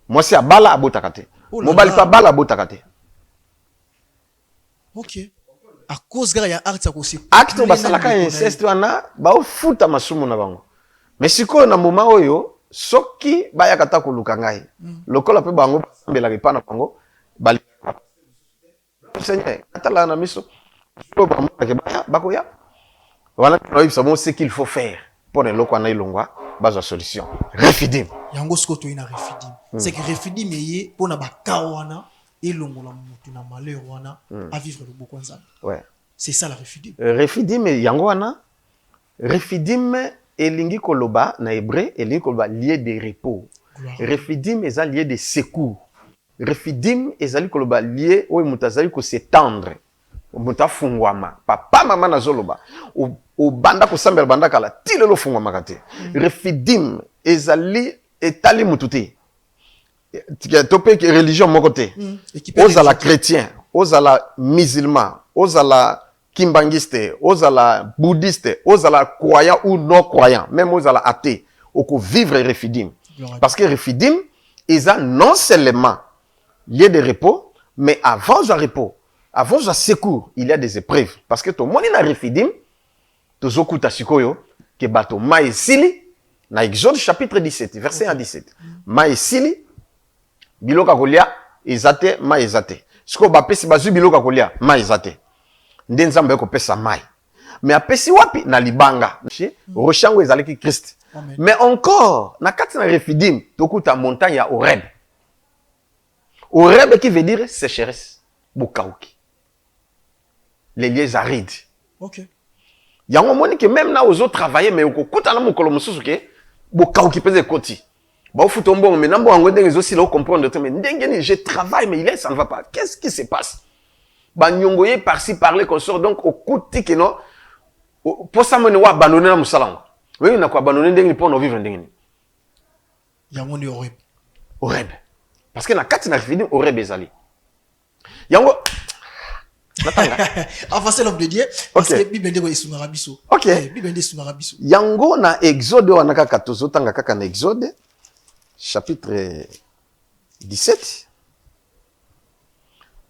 Mwasi abala abotaka te. Mobali pa bala abotaka te. OK. À cause de ya acte ko se acte basalaka inceste wana ba ofuta masumu na bango. Mais siko na moment oyo soki baya kata koluka ngai. Lokola pe bango basambela pa na bango bali. Seigneur, atala na miso. Ko ba mo ke baya bakoya. Wana no savons ce qu'il faut faire pour le lokwana ilongwa baza solution. Refidim. Yango sko to ina refidim. C'est que refidim yé pona ba kawana ilongola mutu na malheur wana à vivre le beaucoup ensemble. Ouais. C'est ça la refidim. Refidim yango wana refidim elingi koloba na hébreu elingi koloba lieu de repos. Refidim eza lieu de secours. Refidim ezali koloba lieu oyo mutazali ko s'étendre. Mutafungwama papa mama na zoloba o banda ko sambela banda kala tilelo fungwama kate. Refidim ezali etali mututi. Topé que religion moko te. Ozala chrétien, ozala musulman, ozala kimbangiste, ozala bouddhiste, ozala croyant ou non croyant, même ozala athée, oko vivre refidim. Parce que refidim eza non seulement lieu de repos, mais avant le repos, avant le secours, il y a des épreuves. Parce que tout le monde na refidim, tozokuta sikoyo ke bato maesili na Exode chapitre 17, verset 1 à 17. Maesili biloka kolia ezate ma ezate. siko bapesi bazwi biloko kolia mai zate nde nzambe ko pesa mai mais apesi wapi na libanga rochango ezalaki Christ. Amen. Mais encore na kati na Refidim tokuta montagne ya Horeb. Horeb qui veut dire sécheresse, bokauki, les lieux arides. Ok. Yango moni que même na ozo travailler mais okokuta na mokolo mususu ke bokauki peze koti. Ba ofuto mbongo mais nambo ngo ndenge zo silo comprendre mais ndenge ni je travaille mais il est ça ne va pas. Qu'est-ce qui se passe? Ba nyongoye par-ci parler qu'on sort donc okuti que non pour ça moni wa abandonner na musalango. Oui na ko abandonner ndenge pour no vivre ndenge ni. Yango ni Horeb. Horeb. Parce que na kati na Refidim Horeb ezali. Yango natanga. Enfin c'est l'homme de Dieu parce Okay. que Bible ndeko esungaka biso. Ok. Bible ndeko esungaka biso. Yango na Exode wana kaka tozotanga kaka na Exode chapitre 17.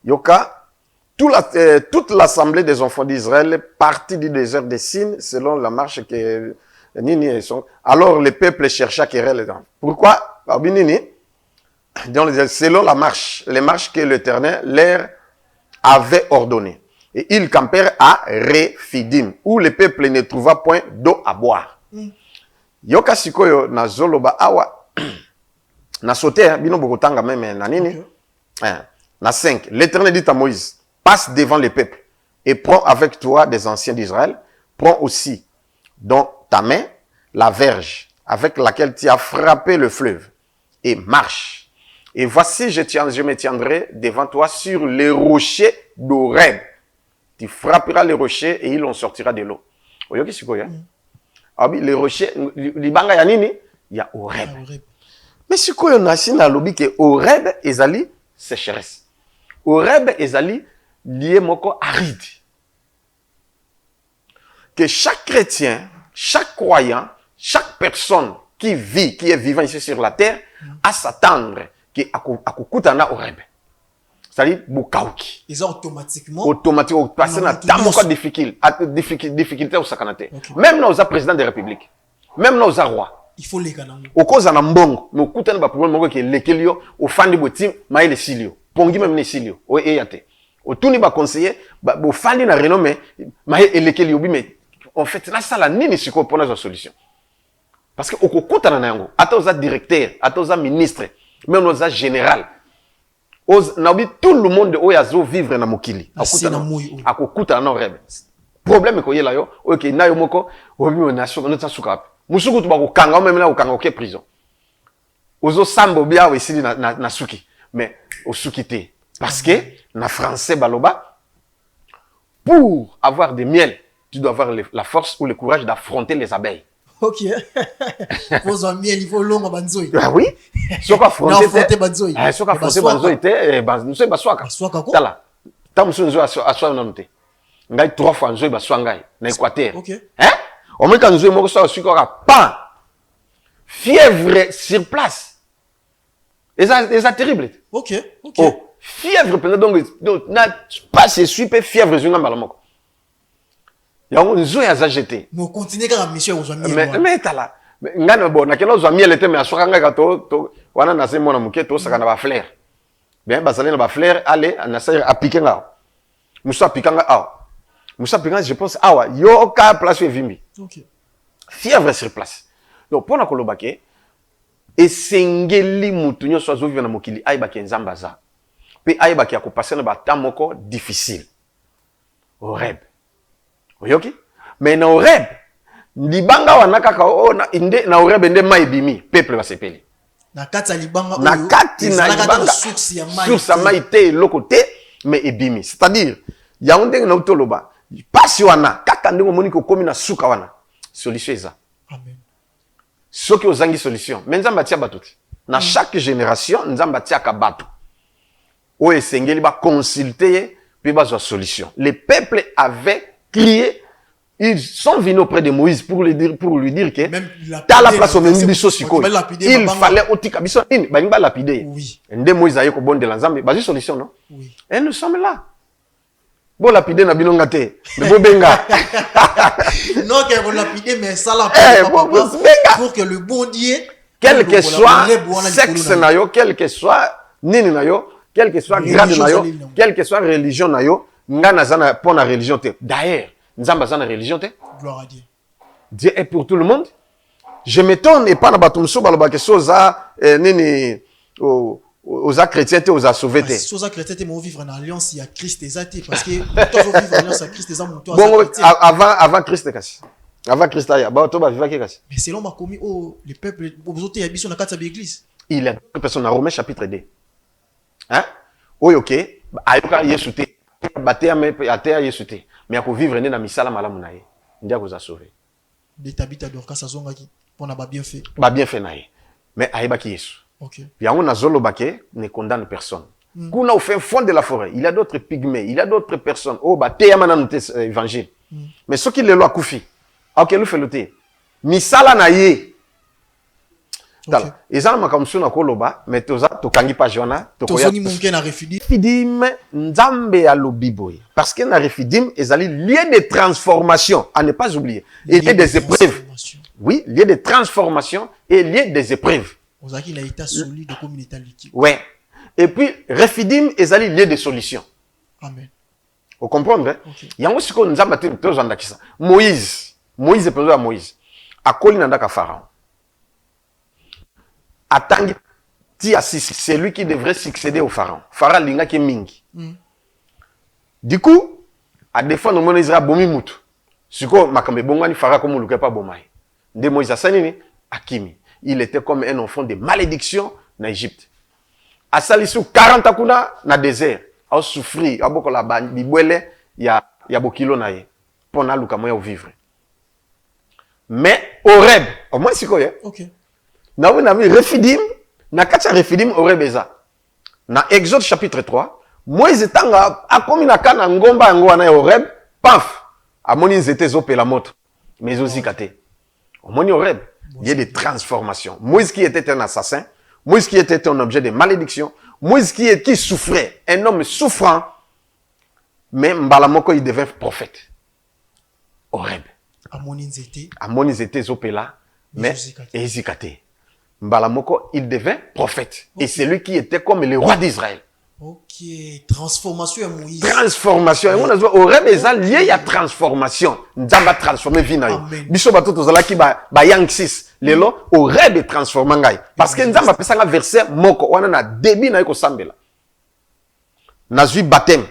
Yoka toute l'assemblée des enfants d'Israël partit du désert des Sin selon la marche que Nini sont. Alors le peuple chercha querelle. Pourquoi? Nini selon la marche, les marches que l'Éternel leur avait ordonnées. Et ils campèrent à Refidim, où le peuple ne trouva point d'eau à boire. Yoka sikoyo na zoloba awa na sauter bino bokotanga même na nini? Na 5. L'Éternel dit à Moïse, passe devant le peuple et prends avec toi des anciens d'Israël, prends aussi dans ta main la verge avec laquelle tu as frappé le fleuve et marche. Et voici, je me tiendrai devant toi sur les rochers d'Horeb. Tu frapperas les rochers et il en sortira de l'eau. Oyoki sikoya. Ah oui, les rochers, libanga ya nini? Ya Horeb. Mais sikoyo nasi na lobi ke Horeb ezali sécheresse. Horeb ezali lié moko aride. Que chaque chrétien, chaque croyant, chaque personne qui vit, qui est vivant ici sur la terre, à s'attendre que akukutana Horeb. C'est-à-dire bukauki. Ils ont automatiquement passer na tamoko difficulté au sakanate. Même nos président de la République, même nos rois. Il faut les canaux. Au cause en mbongo, mais okutana ba problème moko ke lekelio au fandi botim maile silio. Pongi même ne silio. O eyate. Au tuni ba conseiller ba fandi na renommé maile lekelio bi mais en fait na sala nini siko pona za solution. Parce que okukutana na yango, ata oza directeur, ata oza ministre, même oza général. Tout le monde oyazo vivre na mokili. Akokutana na Horeb. Problème ko yela yo, OK, na yo moko, obi na so na tsuka. Musuku to ba ko kanga même na ko kanga ke prison. Ozo sambo bia we sili na suki. Mais au sukité parce que na français baloba pour avoir des miels, tu dois avoir la force ou le courage d'affronter les abeilles. Ok. Vos amis, il faut long à banzoi. Ah oui. Soka affronter banzoi. Soka affronter banzoi était nous sommes baswaka. Baswaka ko. Tala. Tam sunzo aswa na noté. Ngai 3 fois nzoi baswangai na Équateur. Ok. Hein? Au moins quand nzoi moko so sukora pas. Fièvre sur place. Et ça terrible. Ok. Ok. Oh, fièvre donc na pas se suipe fièvre zunga malamoko. Yango nzo ya jeté. Mais continuer quand monsieur aux amis. Mais tala. Ngana bo na kelo zo miel était mais asoka nga to wana na semo na muketo saka na ba fleur. Bien bazali na ba fleur aller na sa appliquer nga. Musa pikanga awa. Musa pikanga je pense awa yo ka place vimbi. OK. Fièvre sur place. Donc pona kolobake esengeli mutu nyoso azo vivre na mokili aiba ke nzamba za. Pe aiba ki akopasser na ba temps moko difficile. Horeb. Oyoki? Mais na Horeb, libanga wana kaka na Horeb nde mai bimi, peuple va sepeli. Na kati libanga na kati na libanga source ya mai te loko te mais ebimi. C'est-à-dire, ya ndenge na utoloba, pasi wana kaka ndenge moni ko komi na suka wana. Solution eza. Amen. Soki ozangi solution, mais nzamba tia batuti. Na chaque génération, nzamba tia ka batu. O esengeli ba consulter puis ba solution. Les peuples avaient crié, ils sont venus auprès de Moïse pour lui dire que dans la place au même biso siko il fallait otika biso nini ba lapider. Oui. Nde Moïse ayo ko bonde la nzambe ba solution non? Oui. Et nous sommes là. Bon lapider na bino ngate. Mais bo benga. Non que vous lapider mais ça la pour que le bon Dieu quel que soit sexe na yo, quel que soit nini na yo, quel que soit grade na yo, quel que soit religion na yo, nga nazana pour la religion te. D'ailleurs, nzamba zana religion te. Gloire à Dieu. Dieu est pour tout le monde. Je m'étonne et pas na batumso balobake soza nini aux chrétiens te aux sauvés te. Soza chrétien te mo vivre en alliance il y a Christ des athées parce que toi vivre en alliance avec Christ des hommes toi. Bon avant Christ kasi. Avant Christ ya ba to ba vivaki kasi. Mais selon ma commis les peuples ozote ya biso na kati ya l'église. Il y a d'autres personnes dans Romains chapitre 2. Hein? Ok, ayoka Yesu te. Batea me atea Yesu te. Mais ako vivre na misala malamu na ye. Ndia ko za sauver. De tabita dorka sazongaki pona ba bien fait. Ba bien fait na ye. Mais ayebaki Yesu. OK. Yango na zolo bake ne condamne personne. Kuna au fin fond de la forêt, il y a d'autres pygmées, il y a d'autres personnes. Oh batea mananu te évangile. Mais ceux qui le lo akufi. OK, lu felote. Misala na ye. Okay. Ezana makamsu na koloba, mais toza tokangi pa jona, tozoni munke na refidim. Refidim nzambe ya lobiboy. Parce que na refidim ezali lieu de transformation, à ne pas oublier. Et lieu des épreuves. Oui, lieu de transformation et lieu des épreuves. Ozaki na état solide comme une état liquide. Ouais. Et puis refidim ezali lieu de solution. Amen. Vous comprenez? Okay. Yango siko nzamba te tozanda kisa. Moïse penzo ya Moïse. Akoli nandaka Pharaon. Atangi ti assisi, c'est lui qui devrait succéder au pharaon. Pharaon linga ki mingi. Du coup, à défendre mon Israël bomi mutu. Siko makambe bongani Pharaon comme luka pas bomai. De Moïse asani akimi. Il était comme un enfant de malédiction en Égypte. Asali sou 40 akuna na désert. A souffrir, a boko la bibwele ya bokilo na ye. Pona luka moya vivre. Mais Horeb, au moins siko ye. OK. Na oui, refidim, na kacha refidim orebeza. Na Exode chapitre 3, Moïse tanga akomi na kana ngomba yango wana Horeb, paf, amoni nzete zopela moto. Mais aussi kate. Omoni Horeb, il y a des transformations. Moïse qui était un assassin, Moïse qui était un objet de malédiction, Moïse qui souffrait, un homme souffrant, mais mbalamoko il devint prophète. Horeb. Amoni nzete zopela, mais ezikate. Mbalamoko, il devint prophète. Okay. Et c'est lui qui était comme le roi d'Israël. OK. Transformation à Moïse. Transformation. Et on a dit, au rêve, il y a transformation. Nzamba transformé vie na yo. Biso bato tozala ki ba yang 6. Lelo, au rêve transformé ngai. Parce que Nzamba pesa nga verset moko. Wana na débit na yo sambela. Nazui baptême.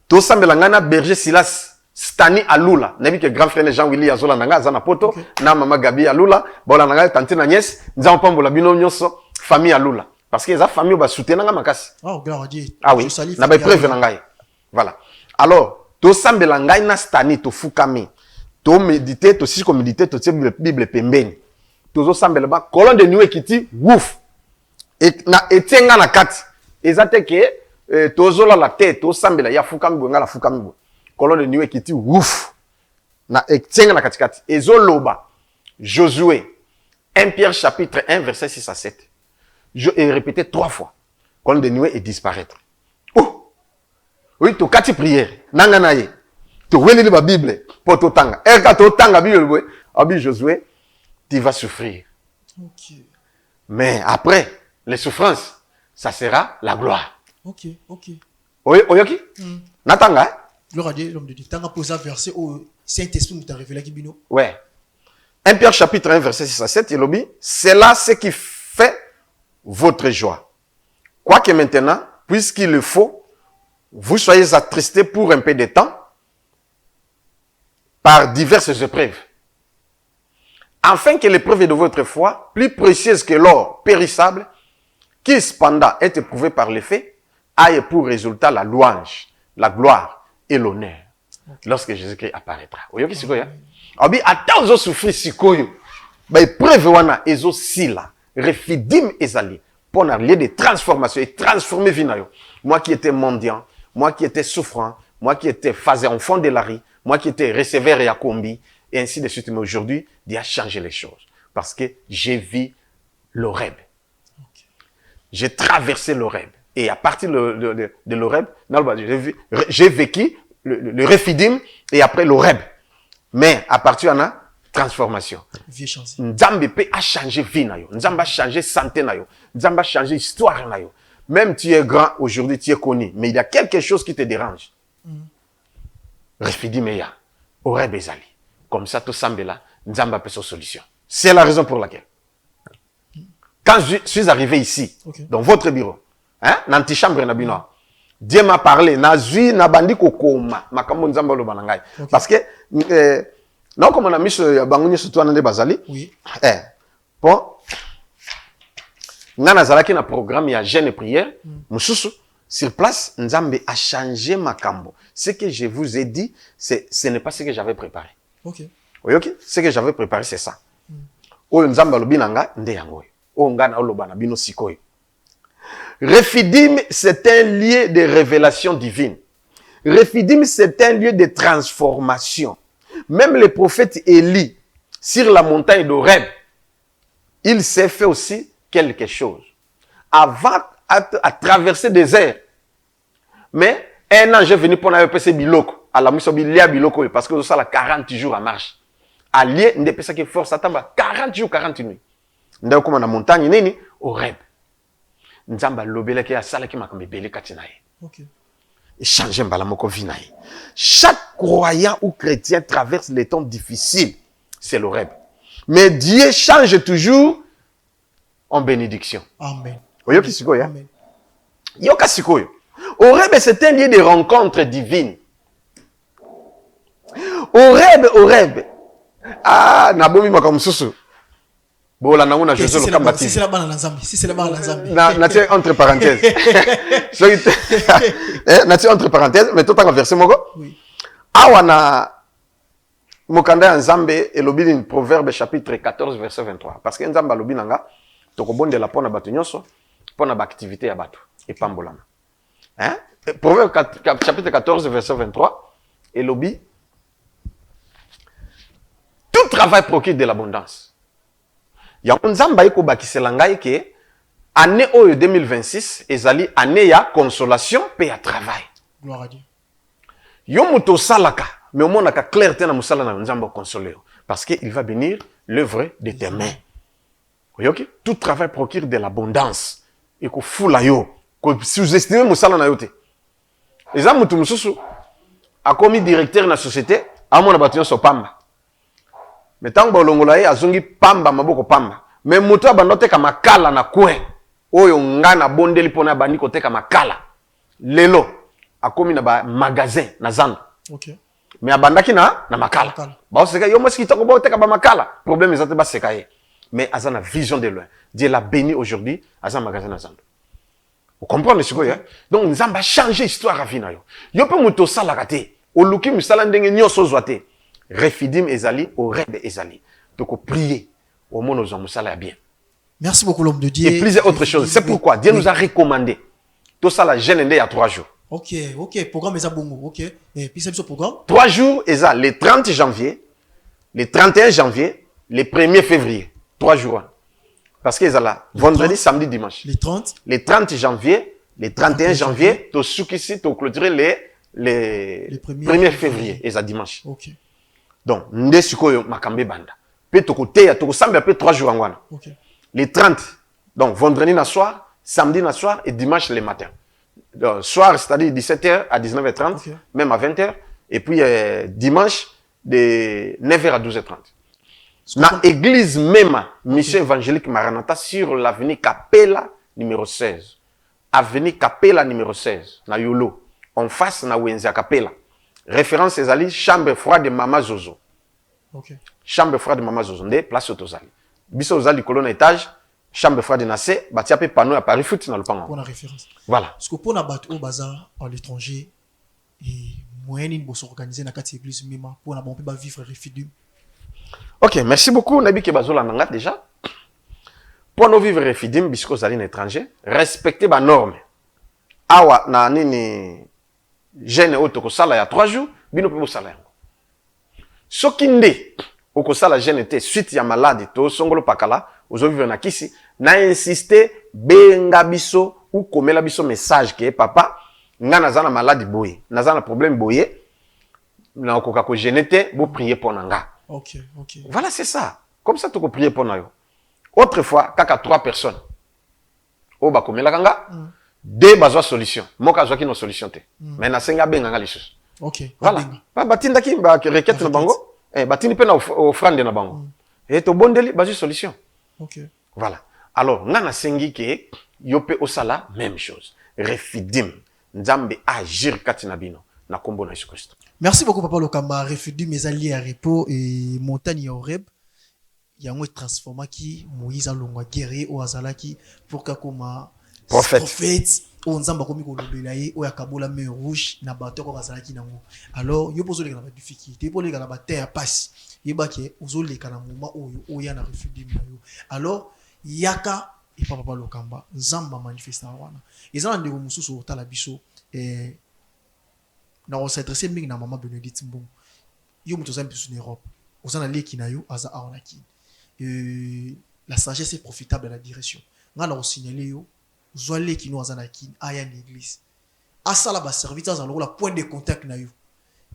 To sambela ngana berger Silas. Stani Alula, nabi que grand frère Jean-Willy Azola nanga zana poto, na mama Gabi Alula, bola nanga tante na nièce, nza pambola bino nyonso famille Alula parce que eza famille ba soutenir nga makasi. Oh gloire à Dieu. Ah oui. Na ba preuve nanga. Voilà. Alors, to sambela ngai na stani to fukami. To méditer, to siko méditer, to tie Bible pembeni. To zo sambela ba colonne de nuit kiti wouf. Et na etenga na kati. Ezate ke to zola la tête, to sambela ya fukami bo nga la fukami bo. Colonne de nuée qui dit ouf na ektenga na katikati ezoloba Josué 1 Pierre chapitre 1 verset 6 à 7 je ai répété 3 fois colonne de nuée et disparaître. Oh oui to kati prière nanga naye to weleli ba Bible pour to tanga eka to tanga Bible abi Josué tu vas souffrir. OK. Mais après les souffrances ça sera la gloire. OK. Oyoki natanga Gloire à Dieu, l'homme de Dieu. Tant posé un verset au Saint-Esprit nous t'a révélé qui bino. Ouais. 1 Pierre chapitre 1 verset 6 à 7, il dit, c'est là ce qui fait votre joie. Quoique maintenant, puisqu'il le faut, vous soyez attristés pour un peu de temps par diverses épreuves. Afin que l'épreuve de votre foi, plus précieuse que l'or périssable, qui cependant est éprouvé par l'effet, aille pour résultat la louange, la gloire et l'honneur lorsque Jésus-Christ apparaîtra. Oyoki sikoya. Abi ata ozo souffrir sikoyo. Ba épreuve wana ezo sila, refidim ezali pour un lieu de transformation et transformer vie na yo. Moi qui étais mendiant, moi qui étais souffrant, moi qui étais phasé enfant de la rue, moi qui étais receveur et à combi et ainsi de suite. Mais aujourd'hui, Dieu a changé les choses parce que j'ai vu l'Horeb. Okay. J'ai traversé l'Horeb. Et à partir de l'Horeb, j'ai vécu le Refidim et après l'Horeb. Mais à partir de la transformation. Nzambe a changé vie na yo. Nzambe a changé santé na yo. Nzambe a changé histoire na yo. Même tu es grand aujourd'hui, tu es connu, mais il y a quelque chose qui te dérange. Refidi meya, aurait bezali. Comme ça, tout semble là, Nzamba peut sa solution. C'est la raison pour laquelle. Quand je suis arrivé ici, dans votre bureau, hein, dans l'antichambre nabino, Dieu m'a parlé, nazui nabandi kokoma, makambo Nzamba lo banangai. Parce que, non, comme on a mis sur Bangouni surtout en bazali, oui. Bon, Nana Zalaki na programme, il y a jeûne et prière, Moussoussou, sur place, Nzambe a changé makambo. Ce que je vous ai dit, ce n'est pas ce que j'avais préparé. Ok. Oui, ok. Ce que j'avais préparé, c'est ça. Oyo Nzamba lobinanga, nde yango. Oyo ngana olobana bino sikoyo. Refidim, c'est un lieu de révélation divine. Refidim, c'est un lieu de transformation. Même le prophète Élie, sur la montagne d'Horeb, il s'est fait aussi quelque chose. Avant à traverser des airs. Mais un ange est venu pour nous passer biloko. À la mission bilia biloko parce que ça a 40 jours en marche. Allié, n'de pesa que force atamba 40 jours 40 nuits. Ndako comme na montagne nini Horeb. Nzamba lobela ki asala ki makambe bele katina ye. OK. Et changer mbala moko vina ye. Chaque croyant ou chrétien traverse les temps difficiles, c'est l'Horeb. Mais Dieu change toujours en bénédiction. Amen. Oyoki sikoyo. Amen. Yoka sikoyo. Horeb, c'est un lieu de rencontre divine. Horeb. Ah, nabomi makamsusu. Bola na una Jésus le kambati. Si c'est la bana na Nzambi, si c'est la bana na Nzambi. Na tiens entre parenthèses. Na tiens entre parenthèses, mais tout en verset moko. Oui. Awa na mokanda Nzambe elobi dans Proverbe chapitre 14 verset 23 parce que Nzamba lobi nanga tokobondela pona batu nyonso pona ba activité ya batu et pambolama. Hein? Proverbe chapitre 14 verset 23 elobi tout travail procure de l'abondance. Ya Nzamba iko bakisela ngai ke année oyo 2026 ezali année ya consolation pe ya travail. Gloire à Dieu. Yo muto salaka mais au moins na clarté na musala na Nzamba consoler parce que il va bénir l'œuvre de tes mains. Oyoki tout travail procure de l'abondance et ko fula yo ko sous-estimer musala na yo te. Eza mutu mususu akomi directeur na société amona batu so pamba. Mais tant que bolongola ye azongi pamba maboko pamba. Mais mutu abandote ka makala na kwe. Oyo ngana bondeli pona bandi ko teka makala. Lelo akomi na ba magasin na zando. OK. Mais abandaki na makala. Ba oseka yo moski toko ba teka ba makala. Problème ezate ba seka ye. Mais azana vision de loin. Dieu l'a béni aujourd'hui azana magasin na zando. Vous comprenez ce que c'est? Donc Nzamba changer histoire à vina yo. Yo pe muto sala kate. Oluki musala ndenge nyoso zoate. Refidim ezali, Horeb ezali. Donc, prier au monde aux musala bien. Merci beaucoup, l'homme de Dieu. Et plusieurs autres choses. C'est pourquoi Dieu nous a recommandé. Tout ça, la gêne il y a 3 jours. OK. Programme est bon. OK. Et puis, c'est ce programme. 3 jours, ça, le 30 janvier, le 31 janvier, le 1er février. 3 jours. Parce que ça là, vendredi, samedi, dimanche. Les 30. Le 30 janvier, le 31 janvier, tu soukisi, tu clôturer les 1er février. Et ça, dimanche. OK. Donc, nde sikoyo makambe banda. Pe toko teya, toko sambe après 3 jours angwana. OK. Les 30, donc vendredi na soir, samedi na soir et dimanche le matin. Donc, soir, c'est-à-dire 17h à 19h30, okay. Même à 20h. Et puis dimanche, de 9h à 12h30. Na église même, mission évangélique Maranatha sur l'avenue Capella numéro 16. Avenue Capella numéro 16, na Yolo. En face, na Wenzia Capella. Référence ezali chambre froide de Mama Zozo. OK. Chambre froide de Mama Zozo nde place Otozali. Biso ozali colonne étage, chambre froide na C, batia pe panneau à Paris foot na lopango. Pour la référence. Voilà. Parce que pour na bato au bazar à l'étranger et moyen une bosse organiser na kati église même pour na bon pe ba vivre Refidim. OK, merci beaucoup Nabi ke bazola nanga déjà. Pour nous vivre Refidim bisko ozali na étranger, respecter ba norme. Awa na nini jeune auto kosala ya 3 jours, bino pe bosala yango. Soki nde okosala jeune te suite ya maladie to songolo pakala, ozo vivre na kisi, na insister benga biso ou komela biso message ke papa, nga nazana maladie boye, nazana problème boye, na okoka ko jeune te, bo prier pour nanga. OK. Voilà, c'est ça. Comme ça tu peux prier pour na yo. Autrefois, kaka 3 personnes. O ba komela kanga, deux bazwa solution moka azwaki no solution te mais nasenga benganga lisusu Ok. voilà batindaki requête na bango batindi mpe na offrande na bango tobondeli bazwi solution. Ok. Voilà. Alors, nga nasengi ke yo pe osala même chose. Refidim nzambe agir kati na bino na kombo na Yesu Christ. Merci beaucoup Papa Lokamba. Refidim ezali à repos et montagne ya Horeb. Yango transforma ki Moïse alongwa guerrier o azalaki pour kakoma prophète o nzamba komi ko lobela ye o yakabola mer rouge na bato ko azalaki nango. Alors yo pozo leka na difficulté po leka na bataille ya passe. Yebake ozoleka na moment oyo oya na refidim na yo. Alors yaka et Papa Lokamba nzamba manifesta wana. Ezana ndeko mususu otala biso na on s'adresser mingi na maman Bénédicte Mbongo. Yo muto zambi sur Europe. Ozana leki na yo aza aonaki. La sagesse est profitable à la direction. Nga na signaler yo zoale qui nous azanaki aya l'église. Asala ba serviteur za la point de contact na yo.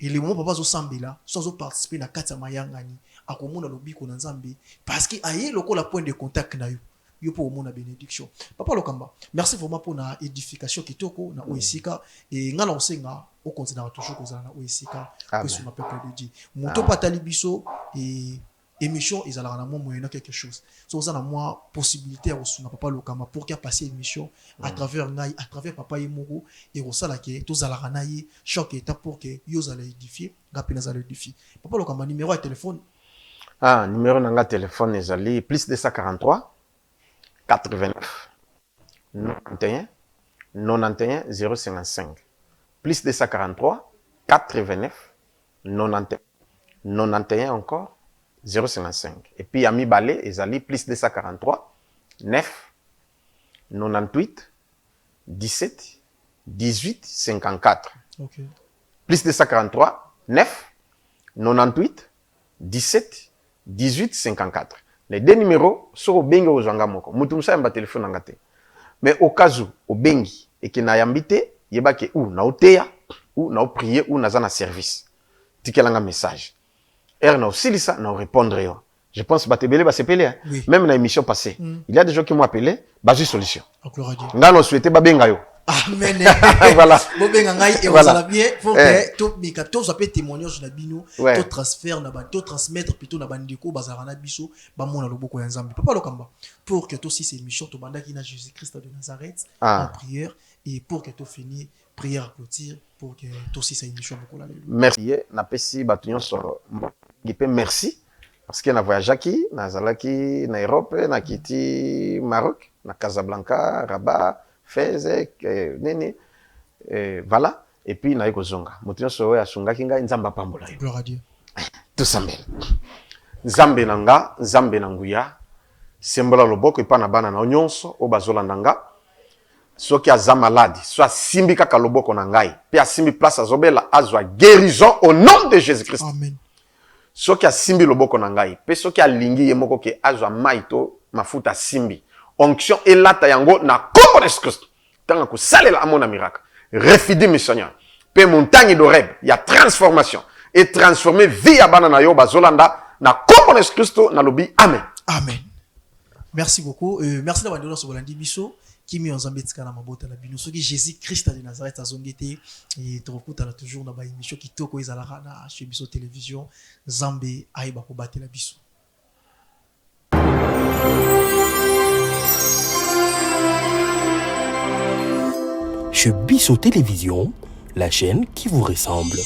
Et le moment papa zo sambela, so participer na kata mayangani, akomona lobiko na nzambe parce que aye loko la point de contact na yo. Yo pour mona bénédiction. Papa Lokamba, merci vraiment pour na édification kitoko na oesika et nga na osenga au continuer toujours kozala na oesika que sur ma peuple de Dieu. Moto patali biso et émission ezalaka na moyen quelque chose. So za na moi possibilité ya osuna Papa Lokamba pour qu'il passer émission à travers ngai, à travers papa yemoko et osala ke to zalaka na ye chaque étape pour que yo zala édifier, ngapena zala édifier. Papa Lokamba numéro de téléphone. Numéro nanga téléphone ezali plus 243 89 91 91 055 plus 243 89 91 91 encore 055 et puis Ami Balé ezali plus 243 9 98 17 18 54 OK. Plus 243 9 98 17 18 54. Les deux numéros sont au bengi au zanga moko. Mutu musa yamba téléphone ngate. Mais au cas où au bengi et qui n'a yambité, yeba ke ou na oteya ou na prier ou na zana service. Tikelanga message. Na aussi lisa na répondre yo. Je pense batebele ba sepele hein. Oui. Même na émission passée, il y a des gens qui m'ont appelé, bazu solution. Gloire à Dieu. Nga no souhaité ba benga yo. Amen. Voilà. Bobenga ngai et Voilà. on bien pour que tout mika to zapé témoignage na bino, Ouais. to transfert na ba to transmettre plutôt na bandiko bazara na biso ba mona loboko ya nzambe. Papa Lokamba pour que to si cette émission to bandaki na Jésus-Christ de Nazareth en prière et pour que to fini prière à clôture pour que to si cette émission beaucoup la. Merci na pesi batunyo so gipe merci parce que na voyageaki na zalaki na Europe na kiti Maroc na Casablanca Rabat Fès nene voilà et puis na ekozonga mutunyo so ya sungaki nga nzamba pambola yo. Gloire à Dieu. Tout sambel nzambe nanga nzambe na nguya sembola loboko epa na bana na nyonso o bazolanda nga soki aza malade soit simbi kaka loboko na ngai pe asimbi place azobela azwa guérison au nom de Jésus-Christ. Amen. Soki asimbi loboko na ngai pe soki alingi ye moko ke azwa maito mafuta simbi onction elata yango na kombo de Christ tanga ko salela amona miracle refidi mi Seigneur pe montagne d'Horeb ya transformation et transformer vie ya bana na yo bazolanda na kombo de Christ na lobi amen. Amen. Merci beaucoup. Merci d'avoir donné ce volandi biso qui mi ensemble tika na mabota la bino soki Jésus Christ de Nazareth azongete et trokuta la toujours na ba émission qui toko ezalaka na chez biso télévision Zambé aiba ko batela biso. Chez Bisso Télévision, la chaîne qui vous ressemble.